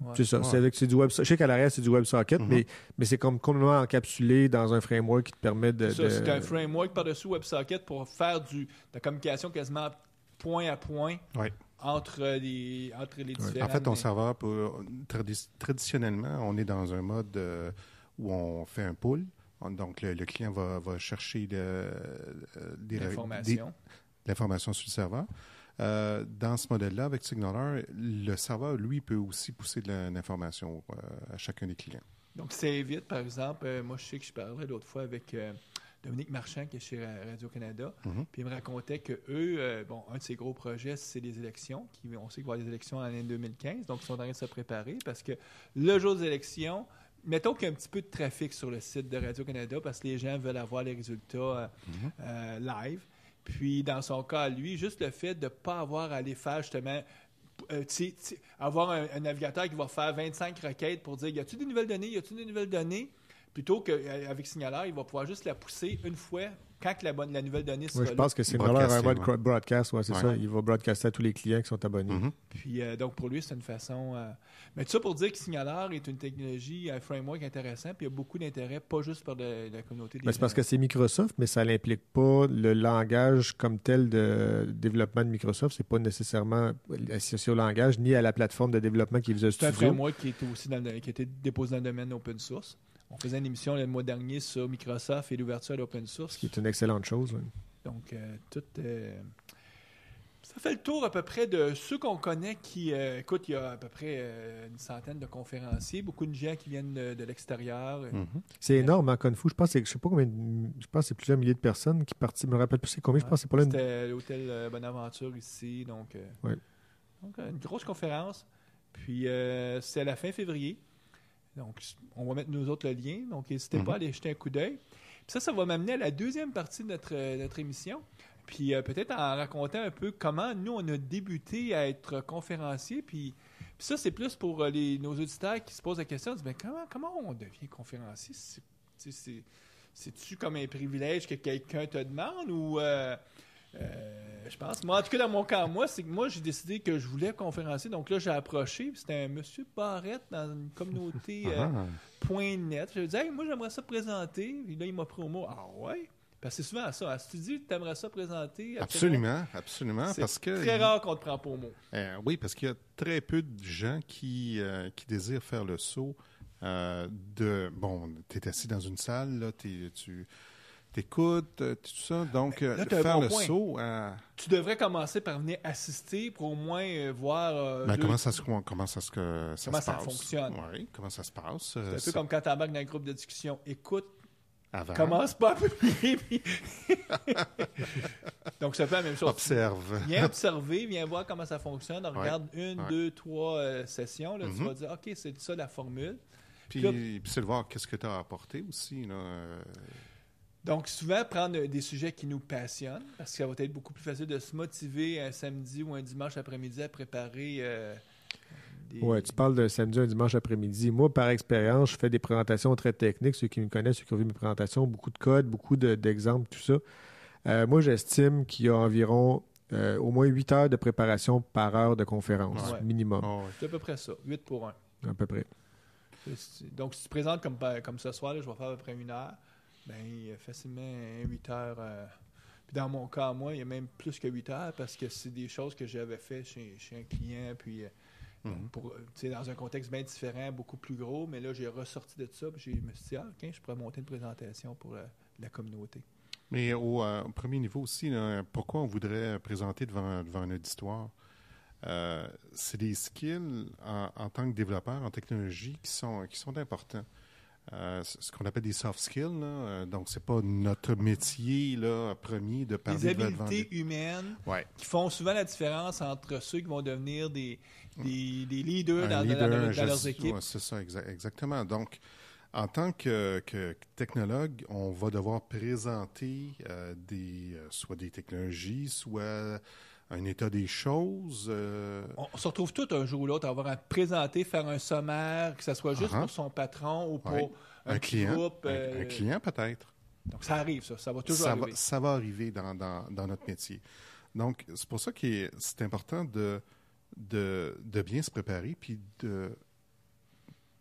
Ouais. C'est ça. Ouais. C'est du WebSocket. Je sais qu'à l'arrière, c'est du WebSocket, mais c'est comme complètement encapsulé dans un framework qui te permet de... C'est un framework par-dessus WebSocket pour faire de la communication quasiment point à point entre les différents... En fait, ton serveur, traditionnellement, on est dans un mode où on fait un pull. Donc, le client va chercher l'information sur le serveur. Dans ce modèle-là, avec SignalR, le serveur, lui, peut aussi pousser de l'information à chacun des clients. Donc, ça évite, par exemple, moi, je sais que je parlais l'autre fois avec Dominique Marchand, qui est chez Radio-Canada, puis il me racontait qu'eux, un de ses gros projets, c'est les élections. On sait qu'il va y avoir des élections en l'année 2015, donc ils sont en train de se préparer parce que le jour des élections, mettons qu'il y a un petit peu de trafic sur le site de Radio-Canada parce que les gens veulent avoir les résultats live. Puis, dans son cas, lui, juste le fait de ne pas avoir à aller faire justement, avoir un navigateur qui va faire 25 requêtes pour dire y a-t-il des nouvelles données, plutôt qu'avec SignalR, il va pouvoir juste la pousser une fois quand la nouvelle donnée sera là. Je pense que SignalR a un broadcast, c'est ça. Il va broadcaster à tous les clients qui sont abonnés. Puis, donc, pour lui, c'est une façon... Mais tout ça pour dire que SignalR est une technologie, un framework intéressant, puis il y a beaucoup d'intérêt, pas juste par la communauté des gens. C'est parce que c'est Microsoft, mais ça n'implique pas le langage comme tel de développement de Microsoft. C'est pas nécessairement associé au langage, ni à la plateforme de développement qui Visual Studio. C'est un framework qui a été déposé dans le domaine open source. On faisait une émission le mois dernier sur Microsoft et l'ouverture à l'open source. Ce qui est une excellente chose. Oui. Donc, Ça fait le tour à peu près de ceux qu'on connaît qui... écoute, il y a à peu près une centaine de conférenciers, beaucoup de gens qui viennent de l'extérieur. C'est énorme, hein, Kung Fu. Je sais pas combien, je pense que c'est plusieurs milliers de personnes qui participent. Je me rappelle plus c'est combien. Je pense que c'est pas là. C'était l'hôtel Bonaventure ici, donc une grosse conférence. Puis c'est à la fin février. Donc, on va mettre nous autres le lien. Donc, n'hésitez pas à aller jeter un coup d'œil. Puis ça va m'amener à la deuxième partie de notre émission. Puis peut-être en racontant un peu comment nous, on a débuté à être conférenciers. Puis ça, c'est plus pour nos auditeurs qui se posent la question, disent, comment on devient conférencier? C'est-tu comme un privilège que quelqu'un te demande ou... je pense. Moi, en tout cas, dans mon cas, c'est que moi, j'ai décidé que je voulais conférencier. Donc là, j'ai approché. Puis c'était un monsieur Barrette dans une communauté .net. Je lui ai dit, hey, moi, j'aimerais ça présenter. Puis là, il m'a pris au mot. Ah ouais? Parce que c'est souvent ça. Si tu dis que tu aimerais ça présenter. Absolument. C'est parce que très rare qu'on te prend pour mot. Oui, parce qu'il y a très peu de gens qui désirent faire le saut tu es assis dans une salle, là, tu t'écoutes, tout ça. Donc, là, faire le saut... Tu devrais commencer par venir assister pour au moins voir... comment ça fonctionne. Oui, comment ça se passe. C'est un peu comme quand tu embarques dans un groupe de discussion. Écoute, avant. Commence pas à publier. Donc, ça fait la même chose. Observe. Viens observer, viens voir comment ça fonctionne. Regarde 1, 2, 3 sessions. Là, tu vas dire, OK, c'est ça la formule. Puis c'est de voir qu'est-ce que tu as apporté aussi. Là. Donc, souvent, prendre des sujets qui nous passionnent, parce que ça va être beaucoup plus facile de se motiver un samedi ou un dimanche après-midi à préparer... Oui, tu parles de samedi, un dimanche après-midi. Moi, par expérience, je fais des présentations très techniques. Ceux qui me connaissent, ceux qui ont vu mes présentations, beaucoup de codes, beaucoup d'exemples, tout ça. Moi, j'estime qu'il y a environ au moins 8 heures de préparation par heure de conférence, minimum. C'est à peu près ça, 8 pour 1. À peu près. Donc, si tu te présentes comme ce soir, là, je vais faire à peu près 1 heure, bien, il y a facilement 8 heures. Puis dans mon cas, moi, il y a même plus que 8 heures parce que c'est des choses que j'avais fait chez un client, puis... dans un contexte bien différent, beaucoup plus gros, mais là, j'ai ressorti de ça, puis je me suis dit, je pourrais monter une présentation pour la communauté. Mais au premier niveau aussi, là, pourquoi on voudrait présenter devant un auditoire? C'est des skills en tant que développeur en technologie qui sont importants. Ce qu'on appelle des soft skills, là. Donc, c'est pas notre métier là, premier de parler des habiletés humaines qui font souvent la différence entre ceux qui vont devenir des leaders dans leurs équipes. Ouais, c'est ça, exactement. Donc, en tant que technologue, on va devoir présenter soit des technologies, soit un état des choses. On se retrouve tous un jour ou l'autre à avoir à présenter, faire un sommaire, que ce soit juste pour son patron ou pour un client, groupe. Un client peut-être. Donc ça arrive, ça va toujours arriver. Ça va arriver dans notre métier. Donc c'est pour ça que c'est important de bien se préparer puis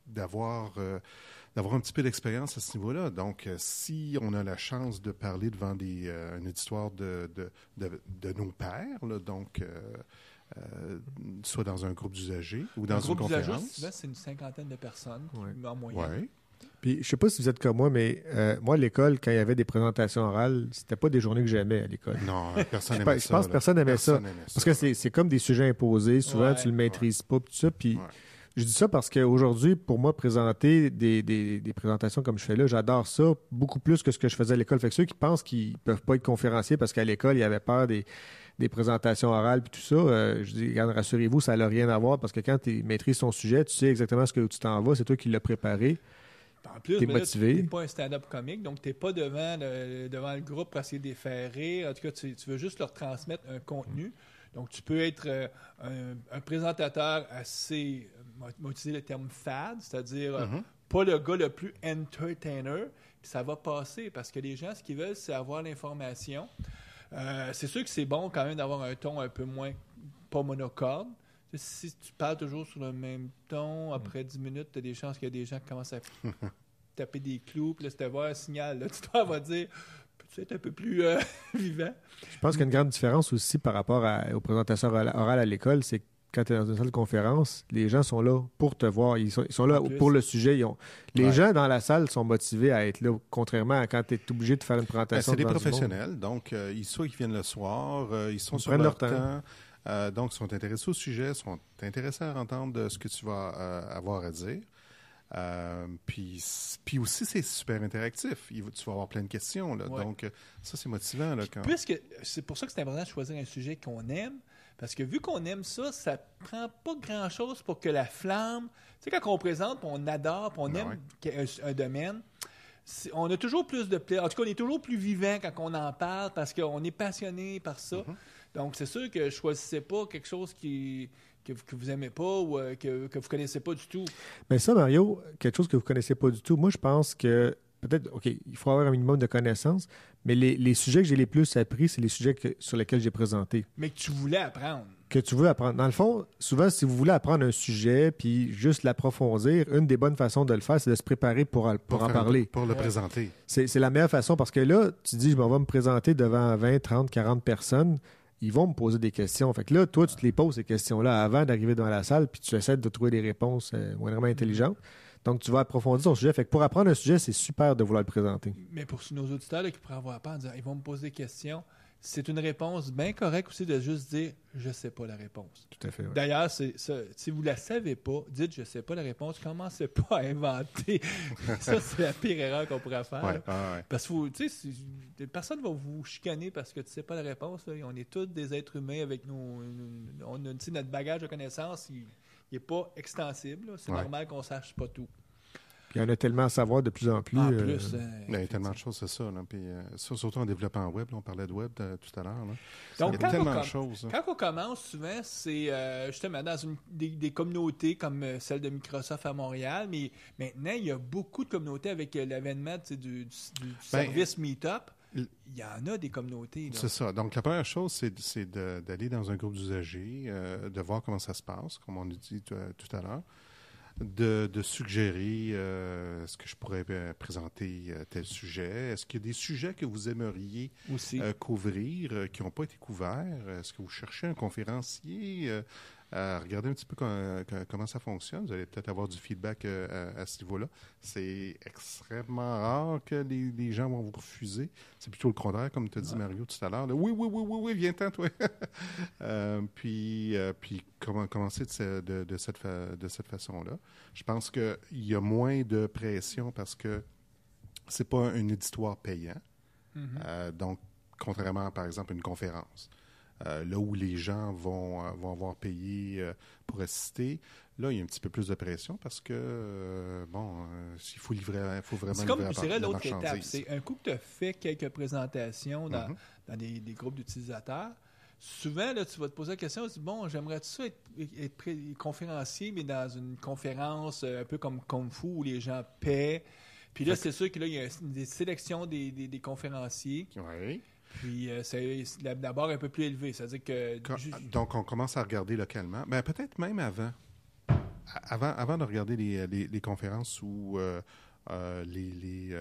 d'avoir un petit peu d'expérience à ce niveau-là. Donc, si on a la chance de parler devant un auditoire de nos pairs, là, donc soit dans un groupe d'usagers ou dans une conférence. Là, c'est une 50aine de personnes en moyenne. Ouais. Puis, je ne sais pas si vous êtes comme moi, mais moi, à l'école, quand il y avait des présentations orales, c'était pas des journées que j'aimais à l'école. Non, personne n'aimait ça. Je pense que personne n'aimait ça. Parce que c'est comme des sujets imposés. Souvent, tu ne le maîtrises pas, tout ça. Puis, je dis ça parce qu'aujourd'hui, pour moi, présenter des présentations comme je fais là, j'adore ça beaucoup plus que ce que je faisais à l'école. Fait que ceux qui pensent qu'ils ne peuvent pas être conférenciers parce qu'à l'école, il y avait peur des présentations orales puis tout ça, je dis, regarde, rassurez-vous, ça n'a rien à voir parce que quand tu maîtrises ton sujet, tu sais exactement ce que tu t'en vas, c'est toi qui l'as préparé. En plus, tu es motivé. Tu n'es pas un stand-up comique, donc tu n'es pas devant le groupe pour essayer de les faire rire. En tout cas, tu veux juste leur transmettre un contenu. Donc, tu peux être un présentateur assez, on va utiliser le terme fad, c'est-à-dire pas le gars le plus entertainer, puis ça va passer parce que les gens, ce qu'ils veulent, c'est avoir l'information. C'est sûr que c'est bon quand même d'avoir un ton un peu moins, pas monocorde. Si tu parles toujours sur le même ton, après 10 minutes, tu as des chances qu'il y a des gens qui commencent à taper des clous, puis là, si tu vois un signal, là, tu vas dire... Peux-tu être un peu plus vivant? Je pense qu'il y a une grande différence aussi par rapport aux présentations orales à l'école, c'est que quand tu es dans une salle de conférence, les gens sont là pour te voir. Ils sont là pour le sujet. Les gens dans la salle sont motivés à être là, contrairement à quand tu es obligé de faire une présentation. C'est des professionnels, donc soit ils viennent le soir, ils sont sur leur temps. Donc, ils sont intéressés au sujet, sont intéressés à entendre ce que tu vas avoir à dire. Puis aussi, c'est super interactif. Tu vas avoir plein de questions. Là. Ouais. Donc, ça, c'est motivant. Là, quand... Puisque c'est pour ça que c'est important de choisir un sujet qu'on aime. Parce que vu qu'on aime ça, ça prend pas grand-chose pour que la flamme... Tu sais, quand on présente, on adore, on aime un domaine, on a toujours plus de plaisir. En tout cas, on est toujours plus vivant quand on en parle parce qu'on est passionné par ça. Mm-hmm. Donc, c'est sûr que je ne choisissais pas quelque chose que vous n'aimez pas ou que vous ne connaissez pas du tout. Mais ça, Mario, quelque chose que vous ne connaissez pas du tout, moi, je pense que peut-être, OK, il faut avoir un minimum de connaissances, mais les sujets que j'ai les plus appris, c'est les sujets sur lesquels j'ai présenté. Mais que tu voulais apprendre. Que tu veux apprendre. Dans le fond, souvent, si vous voulez apprendre un sujet puis juste l'approfondir, une des bonnes façons de le faire, c'est de se préparer pour en parler. Pour le présenter. C'est la meilleure façon parce que là, tu dis, je m'en vais me présenter devant 20, 30, 40 personnes. Ils vont me poser des questions. Fait que là, toi, tu te les poses, ces questions-là, avant d'arriver dans la salle, puis tu essaies de trouver des réponses vraiment intelligentes. Donc, tu vas approfondir ton sujet. Fait que pour apprendre un sujet, c'est super de vouloir le présenter. Mais pour nos auditeurs là, qui pourraient avoir peur en disant, ils vont me poser des questions, c'est une réponse bien correcte aussi de juste dire « je ne sais pas la réponse ». Tout à fait, oui. D'ailleurs, si vous ne la savez pas, dites « je ne sais pas la réponse », commencez pas à inventer. Ça, c'est la pire erreur qu'on pourrait faire. Ouais. Parce que, tu sais, personne ne va vous chicaner parce que tu ne sais pas la réponse. Là. On est tous des êtres humains avec notre bagage de connaissances, il n'est pas extensible. Là. C'est normal qu'on ne sache pas tout. Puis il y en a tellement à savoir de plus en plus. Il y a tellement de choses, c'est ça. Là. Puis, surtout en développement web, là, on parlait de web tout à l'heure. Là. Donc, il y a tellement de choses. Quand on commence, souvent, c'est justement dans des communautés comme celle de Microsoft à Montréal, mais maintenant, il y a beaucoup de communautés avec l'avènement du service Meetup. Il y en a des communautés. Là. C'est ça. Donc, la première chose, c'est d'aller dans un groupe d'usagers, de voir comment ça se passe, comme on a dit tout à l'heure. De suggérer est-ce que je pourrais présenter tel sujet? Est-ce qu'il y a des sujets que vous aimeriez couvrir qui n'ont pas été couverts? Est-ce que vous cherchez un conférencier? Regardez un petit peu comment ça fonctionne. Vous allez peut-être avoir du feedback à ce niveau-là. C'est extrêmement rare que les gens vont vous refuser. C'est plutôt le contraire, comme tu as dit, Mario, tout à l'heure. Oui, viens-t'en, toi. Puis commencer de cette façon-là. Je pense qu'il y a moins de pression parce que c'est pas un éditoire payant. Mm-hmm. Donc, contrairement, par exemple, à une conférence. Là où les gens vont avoir payé pour assister, là, il y a un petit peu plus de pression parce que, s'il faut livrer, il faut vraiment livrer la marchandise. C'est l'autre étape. C'est un coup que tu as fait quelques présentations dans des groupes d'utilisateurs, souvent, là, tu vas te poser la question, tu dis, bon, j'aimerais-tu ça être conférencier, mais dans une conférence un peu comme Kung Fu où les gens paient. Puis là, c'est sûr que là, il y a des sélections des conférenciers. Oui. Puis, c'est la barre un peu plus élevée. C'est-à-dire que... Donc, on commence à regarder localement. Ben, peut-être même avant. Avant de regarder les conférences où les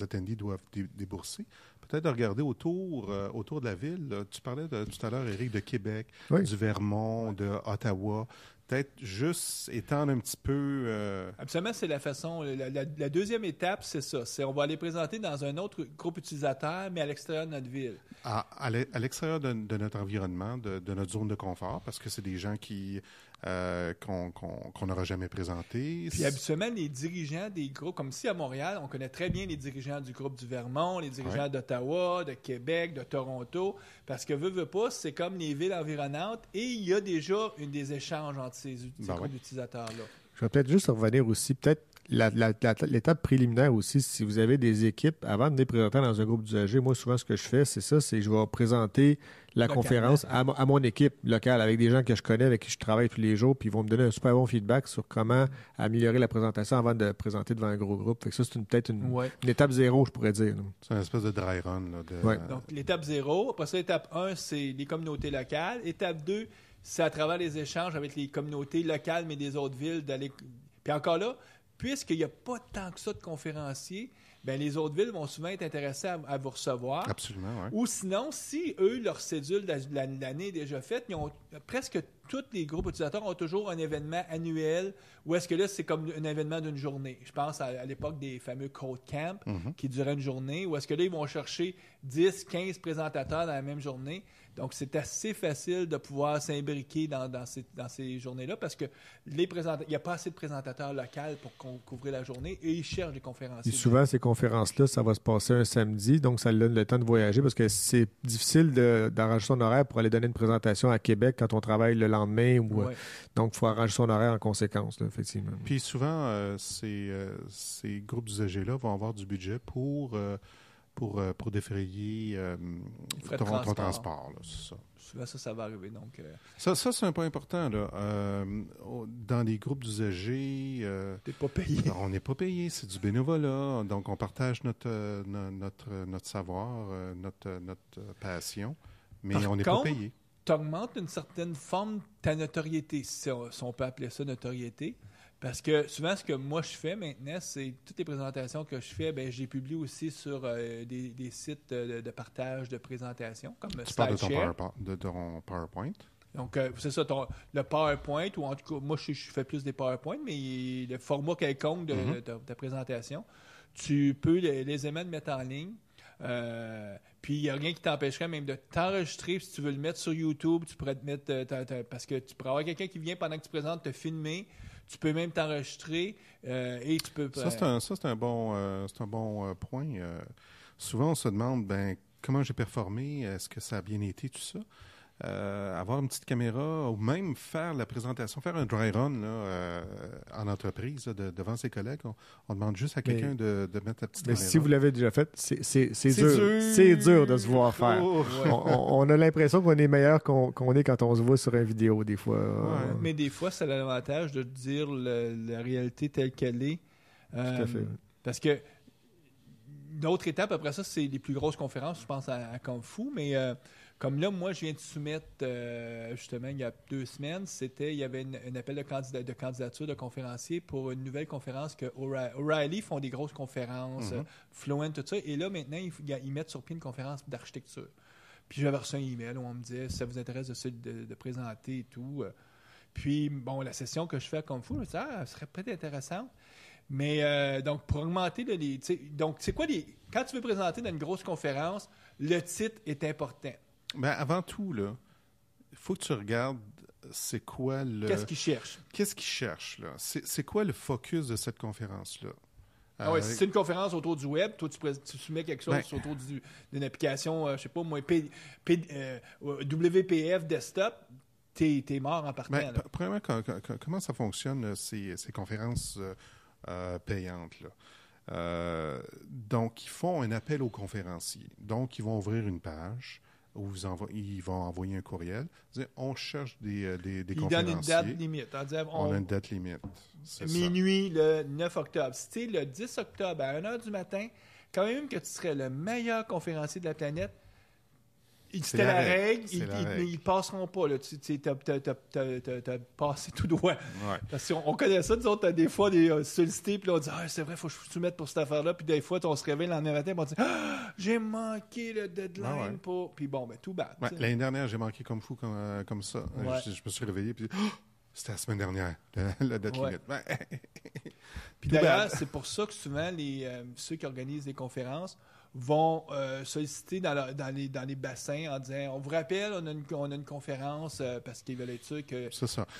attendees doivent débourser, peut-être de regarder autour de la ville. Là. Tu parlais tout à l'heure, Éric, de Québec, du Vermont, de Ottawa. Peut-être juste étendre un petit peu... Absolument, c'est la façon... La deuxième étape, c'est ça. On va aller présenter dans un autre groupe utilisateur, mais à l'extérieur de notre ville. À l'extérieur de notre environnement, de notre zone de confort, parce que c'est des gens qu'on n'aura jamais présentés. Puis habituellement, les dirigeants des groupes, comme ici à Montréal, on connaît très bien les dirigeants du groupe du Vermont, les dirigeants d'Ottawa, de Québec, de Toronto, parce que veut pas, c'est comme les villes environnantes et il y a déjà des échanges entre ces groupes d'utilisateurs-là. Je vais peut-être juste revenir aussi, l'étape préliminaire aussi, si vous avez des équipes, avant de les présenter dans un groupe d'usagers, moi, souvent, ce que je fais, c'est que je vais présenter la conférence à mon équipe locale, avec des gens que je connais, avec qui je travaille tous les jours, puis ils vont me donner un super bon feedback sur comment améliorer la présentation avant de présenter devant un gros groupe. Fait que ça, c'est peut-être une étape zéro, je pourrais dire. C'est une espèce de dry run. Là, Donc, l'étape zéro. Après ça, l'étape 1, c'est les communautés locales. Étape 2, c'est à travers les échanges avec les communautés locales, mais des autres villes, d'aller... Puis encore là, puisqu'il n'y a pas tant que ça de conférenciers, ben les autres villes vont souvent être intéressées à vous recevoir. Absolument, oui. Ou sinon, si eux, leur cédule de l'année est déjà faite, ils ont presque tous les groupes utilisateurs ont toujours un événement annuel où est-ce que là, c'est comme un événement d'une journée. Je pense à l'époque des fameux Code Camp qui duraient une journée, où est-ce que là, ils vont chercher 10, 15 présentateurs dans la même journée. Donc, c'est assez facile de pouvoir s'imbriquer dans ces journées-là parce que il n'y a pas assez de présentateurs locaux pour couvrir la journée et ils cherchent des conférenciers. Et souvent, ces conférences-là, ça va se passer un samedi, donc ça donne le temps de voyager parce que c'est difficile d'arranger son horaire pour aller donner une présentation à Québec quand on travaille le lendemain. Donc, il faut arranger son horaire en conséquence, là, effectivement. Puis souvent, ces groupes d'usagers-là vont avoir du budget pour défrayer ton transport. Là, c'est ça. Souvent, ça va arriver. Donc, Ça, c'est un point important. Là. Dans les groupes d'usagers, t'es pas payé. On n'est pas payé, c'est du bénévolat. Donc, on partage notre savoir, notre passion, mais on n'est pas payé. Tu augmentes une certaine forme ta notoriété, si on peut appeler ça notoriété. Parce que souvent, ce que moi je fais maintenant, c'est toutes les présentations que je fais, ben j'ai publié aussi sur des sites de partage de présentations, comme Tu parles SlideShare. de ton PowerPoint. Donc, c'est ça, le PowerPoint, ou en tout cas, moi je fais plus des PowerPoint, mais le format quelconque de présentation, tu peux aisément le mettre en ligne. Puis il n'y a rien qui t'empêcherait même de t'enregistrer. Si tu veux le mettre sur YouTube, tu pourrais te mettre parce que tu pourrais avoir quelqu'un qui vient pendant que tu présentes te filmer. Tu peux même t'enregistrer et tu peux... Ça, c'est un bon point. Souvent, on se demande comment j'ai performé, est-ce que ça a bien été, tout ça. Avoir une petite caméra ou même faire la présentation, faire un dry run là, en entreprise là, devant ses collègues. On demande juste à quelqu'un de mettre la petite caméra. Si vous l'avez déjà fait, c'est dur. C'est dur de se voir faire. Oh. On a l'impression qu'on est meilleur qu'on est quand on se voit sur une vidéo, des fois. Mais des fois, c'est l'avantage de dire la réalité telle qu'elle est. Tout à fait. Parce que d'autres étapes, après ça, c'est les plus grosses conférences, je pense à Kung Fu, mais comme là, moi, je viens de soumettre, justement, il y a 2 semaines, il y avait un appel de candidature de conférenciers pour une nouvelle conférence que O'Reilly font des grosses conférences, Fluent, tout ça, et là, maintenant, ils mettent sur pied une conférence d'architecture. Puis j'avais reçu un email où on me disait, si ça vous intéresse de présenter et tout. Puis, bon, la session que je fais à Kung Fu, je me disais, ça serait peut-être intéressant. Mais donc, pour augmenter donc, c'est quoi quand tu veux présenter dans une grosse conférence, le titre est important. Ben, avant tout, là, il faut que tu regardes c'est quoi le... Qu'est-ce qu'ils cherchent? Qu'est-ce qu'ils cherchent, là? C'est quoi le focus de cette conférence-là? Si c'est une conférence autour du web, toi, tu soumets quelque chose autour d'une application, je sais pas moi, WPF desktop, t'es mort en partant. Premièrement, comment ça fonctionne, ces conférences payantes, là? Donc, ils font un appel aux conférenciers. Donc, ils vont ouvrir une page où ils vont envoyer un courriel. On cherche des conférenciers. Ils donnent une date limite. On a une date limite. Minuit le 9 octobre. Si tu es le 10 octobre à 1h du matin, quand même que tu serais le meilleur conférencier de la planète, c'était la règle. Ils ne passeront pas. Tu as passé tout droit. Ouais. Parce qu'on connaît ça, nous autres, des fois, des sollicités, puis on dit c'est vrai, il faut que je soumette pour cette affaire-là. Puis des fois, on se réveille le lendemain matin, puis on dit j'ai manqué le deadline pour. Puis bon, tout bad. Ouais, l'année dernière, j'ai manqué comme fou comme ça. Ouais. Je me suis réveillé, puis c'était la semaine dernière, la date limite. Puis d'ailleurs, c'est pour ça que souvent, ceux qui organisent des conférences vont solliciter dans les bassins en disant on vous rappelle, on a une conférence parce qu'ils veulent être sûrs que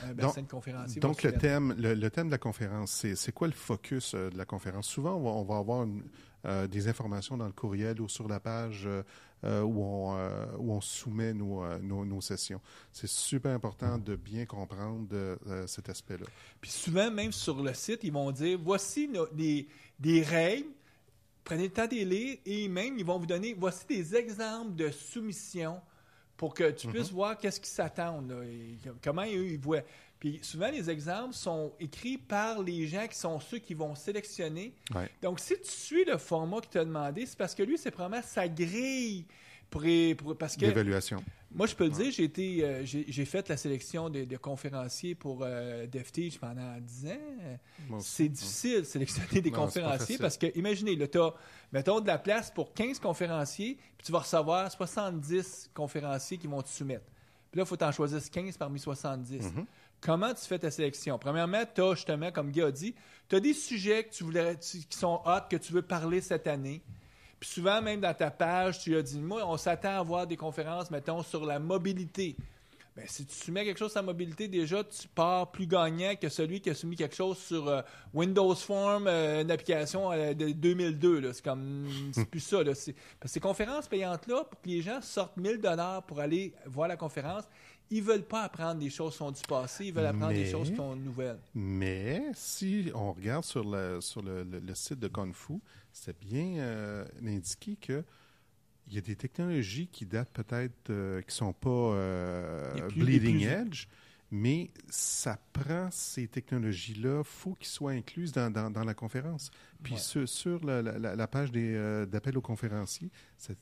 un bassin de conférenciers. Donc, le thème de la conférence, c'est quoi le focus de la conférence? Souvent, on va avoir des informations dans le courriel ou sur la page où on soumet nos sessions. C'est super important de bien comprendre cet aspect-là. Puis souvent, même sur le site, ils vont dire voici des règles. Prenez le temps de les lire et même, ils vont vous donner, voici des exemples de soumissions pour que tu puisses voir qu'est-ce qu'ils s'attendent, là, et comment eux, ils voient. Puis souvent, les exemples sont écrits par les gens qui sont ceux qui vont sélectionner. Ouais. Donc, si tu suis le format qu'il t'a demandé, c'est parce que lui, c'est probablement sa grille parce que L'évaluation. moi, je peux le dire, j'ai fait la sélection de conférenciers pour DevTeach pendant 10 ans. Moi aussi. C'est difficile de sélectionner des Non, c'est pas conférenciers facile. parce que, imaginez, là, tu as, mettons, de la place pour 15 conférenciers, puis tu vas recevoir 70 conférenciers qui vont te soumettre. Puis là, il faut que tu en choisisses 15 parmi 70. Comment tu fais ta sélection? Premièrement, tu as justement, comme Guy a dit, tu as des sujets que qui sont hot, que tu veux parler cette année. Puis souvent, même dans ta page, tu as dit, moi, on s'attend à voir des conférences, mettons, sur la mobilité. Bien, si tu soumets quelque chose sur la mobilité, déjà, tu pars plus gagnant que celui qui a soumis quelque chose sur Windows Form, une application de 2002. Là. C'est plus ça. Là. Parce que ces conférences payantes-là, pour que les gens sortent 1 000 $ pour aller voir la conférence, ils ne veulent pas apprendre des choses qui sont du passé, ils veulent apprendre des choses qui sont nouvelles. Mais si on regarde sur le site de Kung Fu, c'est bien indiqué que il y a des technologies qui datent peut-être, qui ne sont pas bleeding edge, mais ça prend ces technologies-là, il faut qu'ils soient incluses dans la conférence. Puis sur la page d'appel aux conférenciers, c'est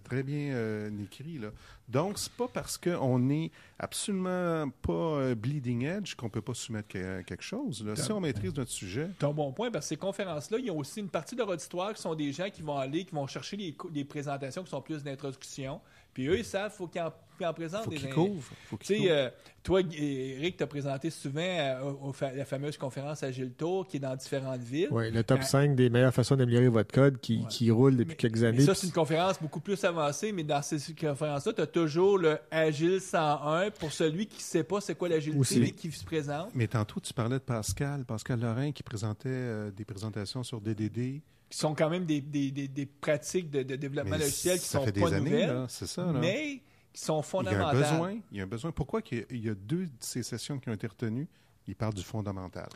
très bien écrit. Là. Donc, c'est pas parce qu'on n'est absolument pas bleeding edge qu'on ne peut pas soumettre quelque chose. Là. Si on maîtrise notre sujet... C'est un bon point, parce que ces conférences-là, ils ont aussi une partie de leur auditoire qui sont des gens qui vont chercher des présentations qui sont plus d'introduction. Puis eux, ils savent qu'il faut qu'ils en présentent Faut des... qu'ils couvrent. Tu sais, toi, Eric, tu as présenté souvent la fameuse conférence Agile Tour qui est dans différentes villes. Oui, le top 5 des meilleures façons d'améliorer votre code qui roule depuis quelques années. Mais ça, c'est une conférence beaucoup plus avancée, mais dans ces conférences-là, tu as toujours le Agile 101 pour celui qui ne sait pas c'est quoi l'agilité mais qui se présente. Mais tantôt, tu parlais de Pascal Lorrain qui présentait des présentations sur DDD. Qui sont quand même des pratiques de développement logiciel qui sont fait des pas années, nouvelles, là, c'est ça, là. mais qui sont fondamentales. Il y a un besoin. Pourquoi il y a 2 de ces sessions qui ont été retenues? Il parle du fondamental.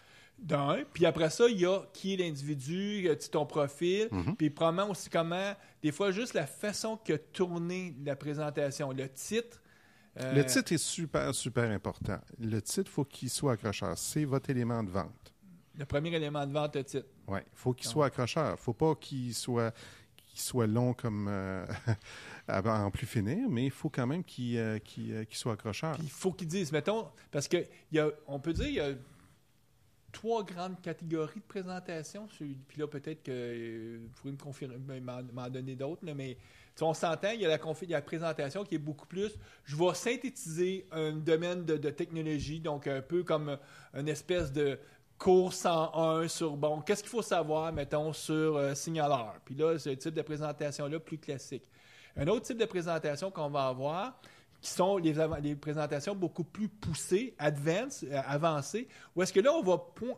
Puis après ça, il y a qui est l'individu, ton profil, puis probablement aussi comment, des fois, juste la façon que tourné la présentation, le titre. Le titre est super, super important. Le titre, il faut qu'il soit accrocheur. C'est votre élément de vente. Le premier élément de vente, le titre. Oui, il faut qu'il soit accrocheur. Il ne faut pas qu'il soit long comme en plus finir, mais il faut quand même qu'il soit accrocheur. Puis il faut qu'ils disent, mettons, parce que on peut dire qu'il y a 3 grandes catégories de présentation. Puis là, peut-être que vous pourrez me confirmer, m'en donner d'autres, là, mais on s'entend, il y a la présentation qui est beaucoup plus. Je vais synthétiser un domaine de technologie, donc un peu comme une espèce de cours 101 sur, qu'est-ce qu'il faut savoir, mettons, sur Signaler. Puis là, c'est le type de présentation-là plus classique. Un autre type de présentation qu'on va avoir, qui sont les présentations beaucoup plus poussées, avancées, où est-ce que là,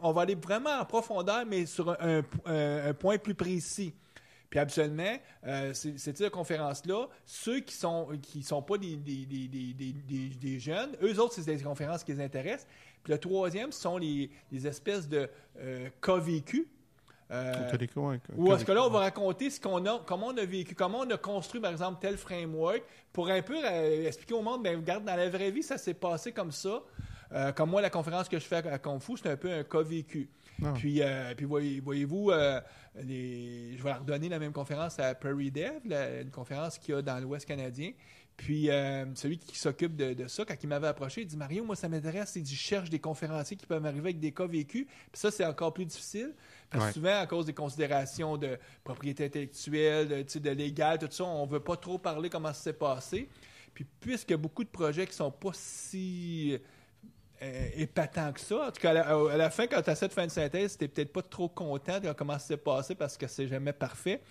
on va aller vraiment en profondeur, mais sur un point plus précis. Puis habituellement, ces types de conférences-là, ceux qui sont pas des jeunes, eux autres, c'est des conférences qui les intéressent. Puis le troisième, ce sont les espèces de cas vécus. Ou est-ce que là, on va raconter comment on a vécu, comment on a construit, par exemple, tel framework, pour un peu expliquer au monde, bien, regarde, dans la vraie vie, ça s'est passé comme ça. Comme moi, la conférence que je fais à Kung Fu, c'est un peu un cas vécu. Puis voyez-vous, je vais leur redonner la même conférence à Prairie Dev, une conférence qu'il y a dans l'Ouest canadien. Puis celui qui s'occupe de ça, quand il m'avait approché, il dit « Mario, moi, ça m'intéresse, il dit, je cherche des conférenciers qui peuvent arriver avec des cas vécus. » Puis ça, c'est encore plus difficile, parce que souvent, à cause des considérations de propriété intellectuelle, de légal, tout ça, on ne veut pas trop parler comment ça s'est passé. Puis puisqu'il y a beaucoup de projets qui ne sont pas si épatant que ça. En tout cas, à la fin, quand tu as cette fin de synthèse, tu n'es peut-être pas trop content de comment ça s'est passé parce que c'est jamais parfait.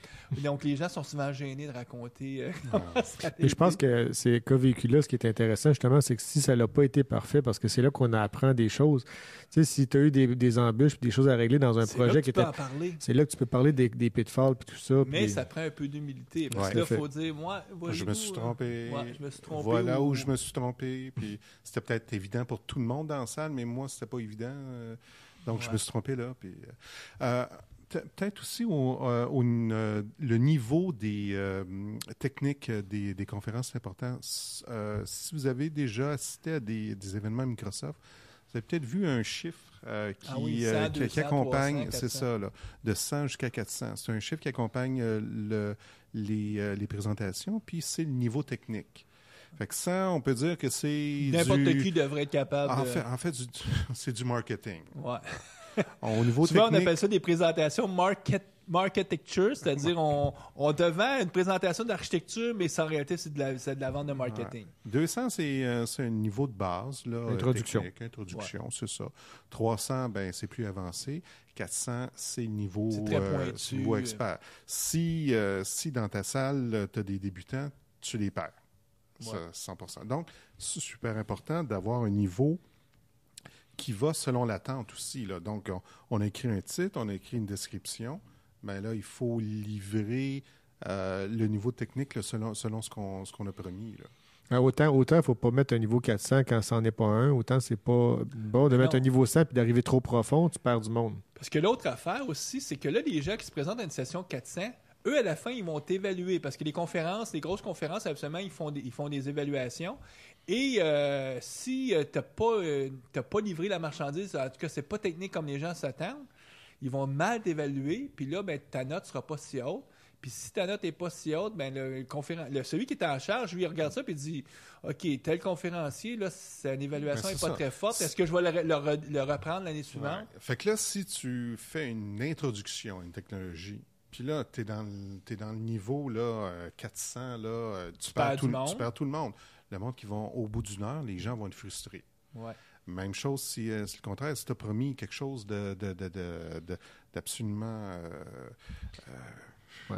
Donc, les gens sont souvent gênés de raconter comment ça a été. Et je pense que ces cas véhicules-là, ce qui est intéressant, justement, c'est que si ça n'a pas été parfait, parce que c'est là qu'on apprend des choses. Tu sais, si tu as eu des embûches et des choses à régler dans un projet qui était. C'est là que tu peux parler des pitfalls et tout ça. Mais ça prend un peu d'humilité. Parce que là, il faut dire, moi, je me suis trompé. Je me suis trompé. Voilà où je me suis trompé. Puis c'était peut-être évident pour tout le monde dans la salle, mais moi, c'était pas évident. Donc, je me suis trompé là. Puis, peut-être aussi le niveau des techniques des conférences, c'est important. Si vous avez déjà assisté à des événements Microsoft, vous avez peut-être vu un chiffre Ah oui, 100, 200, qui accompagne, 300, c'est ça, là, de 100 jusqu'à 400. C'est un chiffre qui accompagne les présentations, puis c'est le niveau technique. Fait que 100, on peut dire que c'est N'importe qui devrait être capable En fait, c'est du marketing. Ouais. Au niveau Souvent, technique... on appelle ça des présentations marketecture, c'est-à-dire on te vend une présentation d'architecture, mais en réalité, c'est de la vente de marketing. Ouais. 200, c'est un niveau de base. Là, Introduction. Technique, introduction, c'est ça. 300, ben, c'est plus avancé. 400, c'est le niveau, C'est très pointu. niveau expert. Si dans ta salle, tu as des débutants, tu les perds. Ouais. Ça, 100%. Donc, c'est super important d'avoir un niveau qui va selon l'attente aussi. Là. Donc, on a écrit un titre, on a écrit une description, mais là, il faut livrer le niveau technique là, selon ce qu'on a promis. Là. Autant il ne faut pas mettre un niveau 400 quand ça n'en est pas un. Autant c'est pas bon de mettre un niveau 100 puis d'arriver trop profond, tu perds du monde. Parce que l'autre affaire aussi, c'est que là, les gens qui se présentent à une session 400, eux, à la fin, ils vont t'évaluer. Parce que les grosses conférences, absolument, ils font des évaluations. Et si tu n'as pas livré la marchandise, en tout cas, c'est pas technique comme les gens s'attendent, ils vont mal t'évaluer. Puis là, ben, ta note ne sera pas si haute. Puis si ta note n'est pas si haute, ben celui qui est en charge, lui, il regarde ça et il dit « OK, tel conférencier, là, une évaluation n'est pas très forte. Est-ce que je vais le reprendre l'année suivante? Ouais. » Fait que là, si tu fais une introduction à une technologie, puis là, tu es dans le niveau là, 400, là, tu perds tout le monde. Le monde qui vont au bout d'une heure, les gens vont être frustrés. Ouais. Même chose si c'est le contraire, si tu as promis quelque chose d'absolument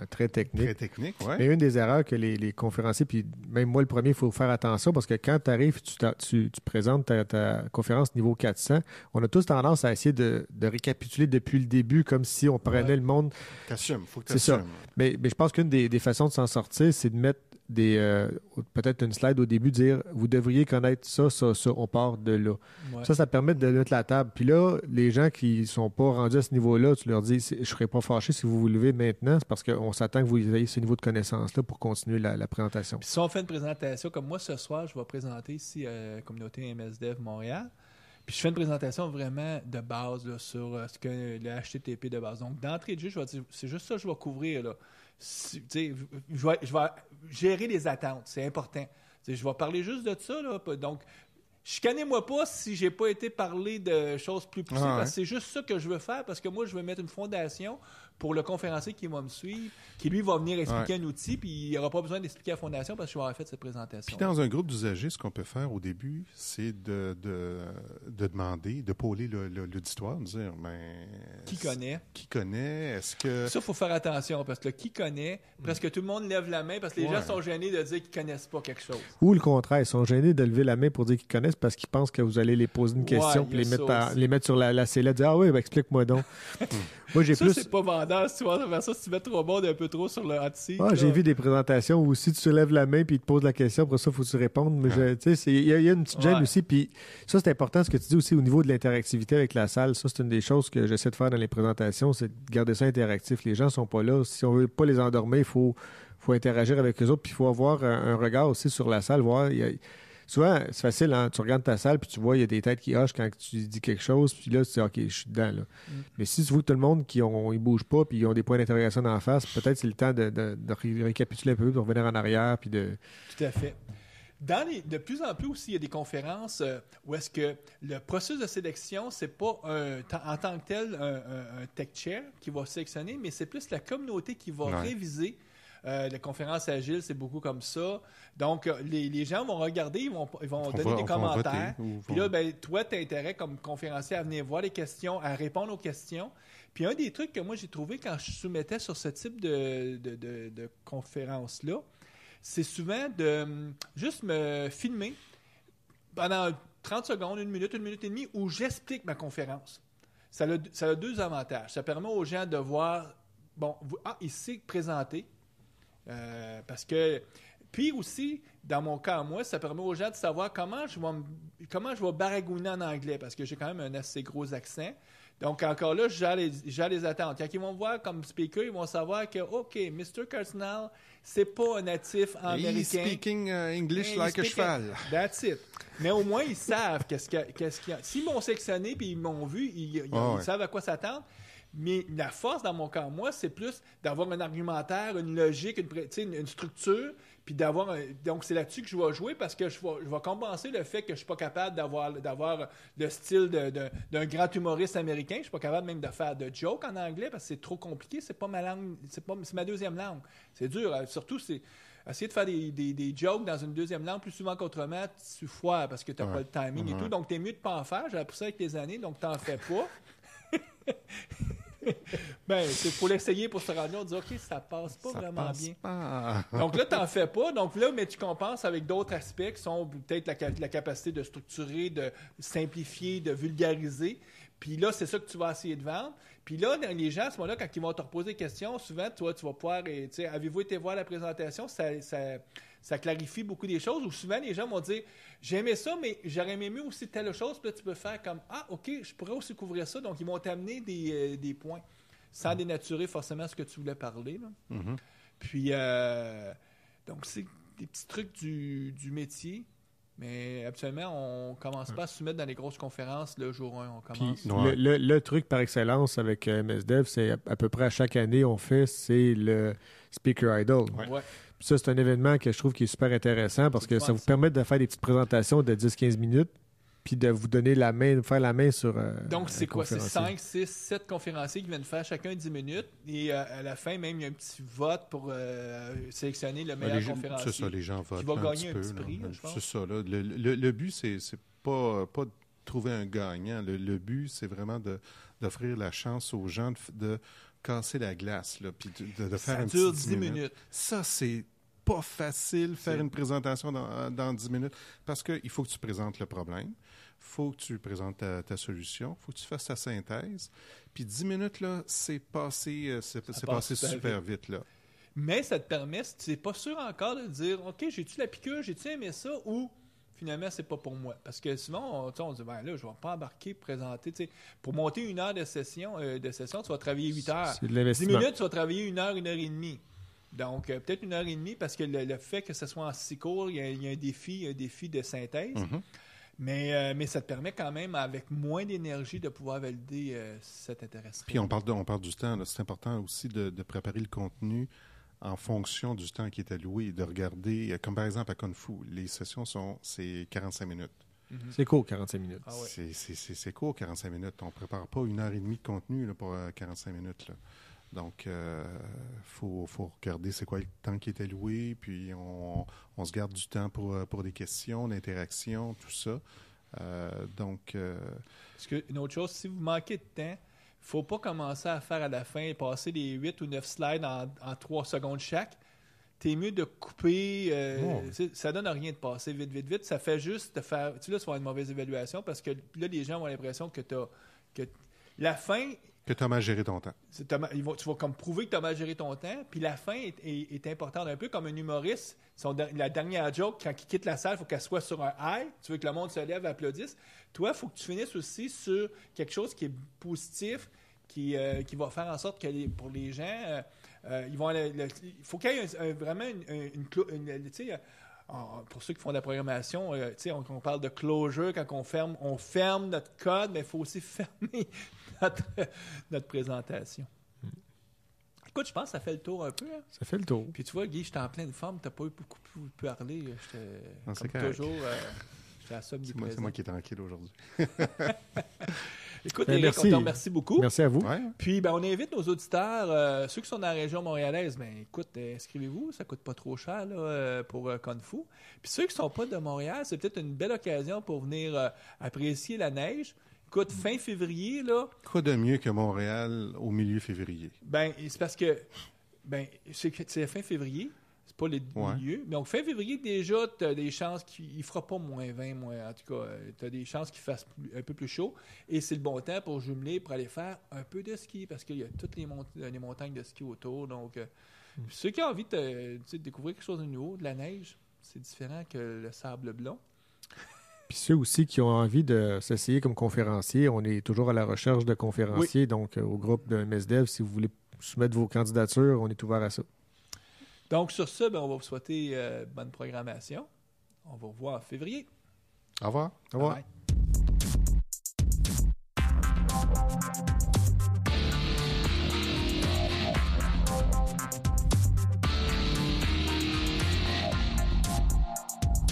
très technique. Très technique, ouais. Mais une des erreurs que les conférenciers, puis même moi le premier, il faut faire attention parce que quand tu arrives, tu présentes ta conférence niveau 400, on a tous tendance à essayer de récapituler depuis le début comme si on prenait le monde. T'assumes, faut que t'assumes. C'est ça. Mais je pense qu'une des façons de s'en sortir, c'est de mettre peut-être une slide au début, dire vous devriez connaître ça, on part de là. Ouais. Ça permet de mettre la table. Puis là, les gens qui sont pas rendus à ce niveau-là, tu leur dis je serais pas fâché si vous vous levez maintenant, c'est parce qu'on s'attend que vous ayez ce niveau de connaissance-là pour continuer la présentation. Puis si on fait une présentation, comme moi ce soir, je vais présenter ici à la communauté MSDev Montréal. Puis je fais une présentation vraiment de base là, sur ce que le HTTP de base. Donc, d'entrée de jeu, je vais dire, c'est juste ça que je vais couvrir. Là. Je vais gérer les attentes, c'est important. Je vais parler juste de ça. Là. Donc, chicanez-moi pas si j'ai pas été parler de choses plus poussées, parce que c'est juste ça que je veux faire, parce que moi, je veux mettre une fondation pour le conférencier qui va me suivre, qui lui va venir expliquer un outil, puis il n'aura pas besoin d'expliquer la fondation parce que je vais avoir fait cette présentation. Puis dans un groupe d'usagers, ce qu'on peut faire au début, c'est de demander, de pôler l'auditoire, de dire, qui connaît? Qui connaît? Est-ce que... Ça, il faut faire attention, parce que qui connaît, presque tout le monde lève la main, parce que les gens sont gênés de dire qu'ils ne connaissent pas quelque chose. Ou le contraire, ils sont gênés de lever la main pour dire qu'ils connaissent parce qu'ils pensent que vous allez les poser une question, puis les mettre sur la sellette, dire « Ah oui, ben explique-moi donc. » Moi, c'est pas vendeur, si tu vas faire ça, si tu mets trop bon un peu trop sur le hot seat. J'ai vu des présentations où si tu soulèves la main puis ils te posent la question, après ça, il faut que tu répondes. Mais il y a une petite gêne aussi. Puis ça, c'est important ce que tu dis aussi au niveau de l'interactivité avec la salle. Ça, c'est une des choses que j'essaie de faire dans les présentations, c'est de garder ça interactif. Les gens sont pas là. Si on veut pas les endormir, il faut interagir avec eux autres. Puis il faut avoir un regard aussi sur la salle, voir... Souvent, c'est facile, hein? Tu regardes ta salle, puis tu vois, il y a des têtes qui hochent quand tu dis quelque chose, puis là, tu dis, OK, je suis dedans. Là. Mais si tu vois que tout le monde, ils ne bougent pas, puis ils ont des points d'interrogation en face, peut-être c'est le temps de récapituler un peu, de revenir en arrière, puis de... Tout à fait. De plus en plus aussi, il y a des conférences où est-ce que le processus de sélection, c'est pas en tant que tel un tech chair qui va sélectionner, mais c'est plus la communauté qui va réviser. La conférence agile, c'est beaucoup comme ça. Donc, les gens vont regarder, ils vont donner des commentaires. Puis là, toi, tu as intérêt comme conférencier à venir voir les questions, à répondre aux questions. Puis un des trucs que moi, j'ai trouvé quand je soumettais sur ce type de conférence-là, c'est souvent de juste me filmer pendant 30 secondes, 1 minute et demie, où j'explique ma conférence. Ça a deux avantages. Ça permet aux gens de voir, il s'est présenté. Parce que, puis aussi, dans mon cas, moi, ça permet aux gens de savoir comment je vais baragouiner en anglais, parce que j'ai quand même un assez gros accent. Donc, encore là, je gère les attentes. Quand ils vont me voir comme speaker, ils vont savoir que, OK, Mr. Cardinal, c'est pas un natif américain. He's speaking English like a cheval. That's it. Mais au moins, ils savent qu'est-ce qu'il y a. S'ils m'ont sectionné puis ils m'ont vu, ils savent à quoi s'attendre. Mais la force dans mon cas, moi, c'est plus d'avoir un argumentaire, une logique, une structure, puis d'avoir donc c'est là-dessus que je vais jouer parce que je vais compenser le fait que je suis pas capable d'avoir le style d'un grand humoriste américain. Je suis pas capable même de faire de jokes en anglais parce que c'est trop compliqué. C'est pas ma langue, c'est ma deuxième langue. C'est dur. Surtout, c'est essayer de faire des jokes dans une deuxième langue plus souvent qu'autrement, tu foires parce que tu n'as pas le timing et tout. Donc, t'es mieux de pas en faire. J'ai appris ça avec les années, donc t'en fais pas. Ben, c'est pour l'essayer, pour se rendre compte, dire OK, ça passe pas vraiment bien. Donc là, t'en fais pas. Donc là, mais tu compenses avec d'autres aspects qui sont peut-être la capacité de structurer, de simplifier, de vulgariser. Puis là, c'est ça que tu vas essayer de vendre. Puis là, les gens, à ce moment-là, quand ils vont te reposer des questions, souvent, tu vas pouvoir, avez-vous été voir la présentation? Ça clarifie beaucoup des choses. Ou souvent, les gens vont dire, j'ai aimé ça, mais j'aurais aimé mieux aussi telle chose. Puis là, tu peux faire comme, OK, je pourrais aussi couvrir ça. Donc, ils vont t'amener des points sans dénaturer forcément ce que tu voulais parler. Là. Mm-hmm. Puis, donc, c'est des petits trucs du métier. Mais habituellement, on ne commence pas à se soumettre dans les grosses conférences le jour 1. On commence. Puis, le truc par excellence avec MSDev, c'est à peu près à chaque année, on fait, c'est le Speaker Idol. Ouais. Puis ça, c'est un événement que je trouve qui est super intéressant parce que ça vous permet de faire des petites présentations de 10-15 minutes puis de vous donner la main, de faire la main sur donc, c'est quoi? C'est 5, 6, 7 conférenciers qui viennent faire chacun 10 minutes. Et à la fin, même, il y a un petit vote pour sélectionner le meilleur conférencier. C'est ça, les gens votent. Qui va gagner un petit prix, là, je pense. C'est ça. Là. Le but, c'est pas de trouver un gagnant. Le but, c'est vraiment d'offrir la chance aux gens de casser la glace. Là, puis de faire un petit 10 minutes. Ça dure 10 minutes. Ça, c'est pas facile faire une présentation dans 10 minutes parce qu'il faut que tu présentes le problème, il faut que tu présentes ta solution, il faut que tu fasses ta synthèse. Puis 10 minutes, là, c'est passé super vite. Là. Mais ça te permet, si tu n'es pas sûr encore, de dire « OK, j'ai-tu la piqûre, j'ai-tu aimé ça? » ou finalement, c'est pas pour moi. Parce que souvent, on dit, ben là, je vais pas embarquer, présenter. T'sais, pour monter 1 heure de session, tu vas travailler 8 heures. C'est de l'investissement. 10 minutes, tu vas travailler 1 heure et demie. Donc, peut-être 1 heure et demie, parce que le fait que ce soit en si court, il y a un défi de synthèse. Mm-hmm. Mais ça te permet quand même, avec moins d'énergie, de pouvoir valider cet intérêt. Puis on parle du temps. Là. C'est important aussi de préparer le contenu en fonction du temps qui est alloué, de regarder, comme par exemple à Kung Fu, les sessions c'est 45 minutes. Mm-hmm. C'est court, 45 minutes. Ah ouais. C'est court, 45 minutes. On ne prépare pas 1 heure et demie de contenu là, pour 45 minutes. Là. Donc, faut regarder c'est quoi le temps qui est alloué, puis on se garde du temps pour des questions, d'interaction, tout ça. Parce que, une autre chose, si vous manquez de temps, il ne faut pas commencer à faire à la fin et passer les 8 ou 9 slides en 3 secondes chaque. T'es mieux de couper. Ça donne rien de passer vite. Ça fait juste te faire. Tu vas avoir une mauvaise évaluation parce que là, les gens ont l'impression que la fin. Que tu as mal géré ton temps. Tu vas comme prouver que tu as mal géré ton temps. Puis la fin est importante. Un peu comme un humoriste. La dernière joke, quand il quitte la salle, il faut qu'elle soit sur un high. Tu veux que le monde se lève et applaudisse. Toi, il faut que tu finisses aussi sur quelque chose qui est positif, qui va faire en sorte que pour les gens, il faut qu'il y ait vraiment pour ceux qui font de la programmation, on parle de closure quand on ferme notre code, mais il faut aussi fermer notre présentation. Écoute, je pense que ça fait le tour un peu. Hein? Ça fait le tour. Puis tu vois, Guy, j'étais en pleine forme, t'as pas eu beaucoup parler. Non, comme toujours, j'étais à somme du présent. C'est moi qui est tranquille aujourd'hui. Écoute, Éric, on te remercie beaucoup. Merci à vous. Ouais. Puis, on invite nos auditeurs, ceux qui sont dans la région montréalaise, écoute, inscrivez-vous, ça coûte pas trop cher là, pour Kung Fu. Puis ceux qui sont pas de Montréal, c'est peut-être une belle occasion pour venir apprécier la neige. Écoute, fin février, là... Quoi de mieux que Montréal au milieu février? C'est parce que, c'est fin février, c'est pas les milieux. Mais donc, fin février, déjà, tu as des chances qu'il ne fera pas moins 20, en tout cas, tu as des chances qu'il fasse un peu plus chaud. Et c'est le bon temps pour jumeler, pour aller faire un peu de ski, parce qu'il y a toutes les montagnes de ski autour. Donc, ceux qui ont envie de découvrir quelque chose de nouveau, de la neige, c'est différent que le sable blond. Puis ceux aussi qui ont envie de s'essayer comme conférencier, on est toujours à la recherche de conférenciers. Donc, au groupe de MSDev, si vous voulez soumettre vos candidatures, on est ouvert à ça. Donc, sur ça, on va vous souhaiter bonne programmation. On va vous revoir en février. Au revoir. Au revoir. Bye.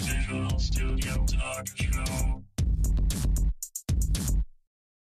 Visual Studio Talk Show.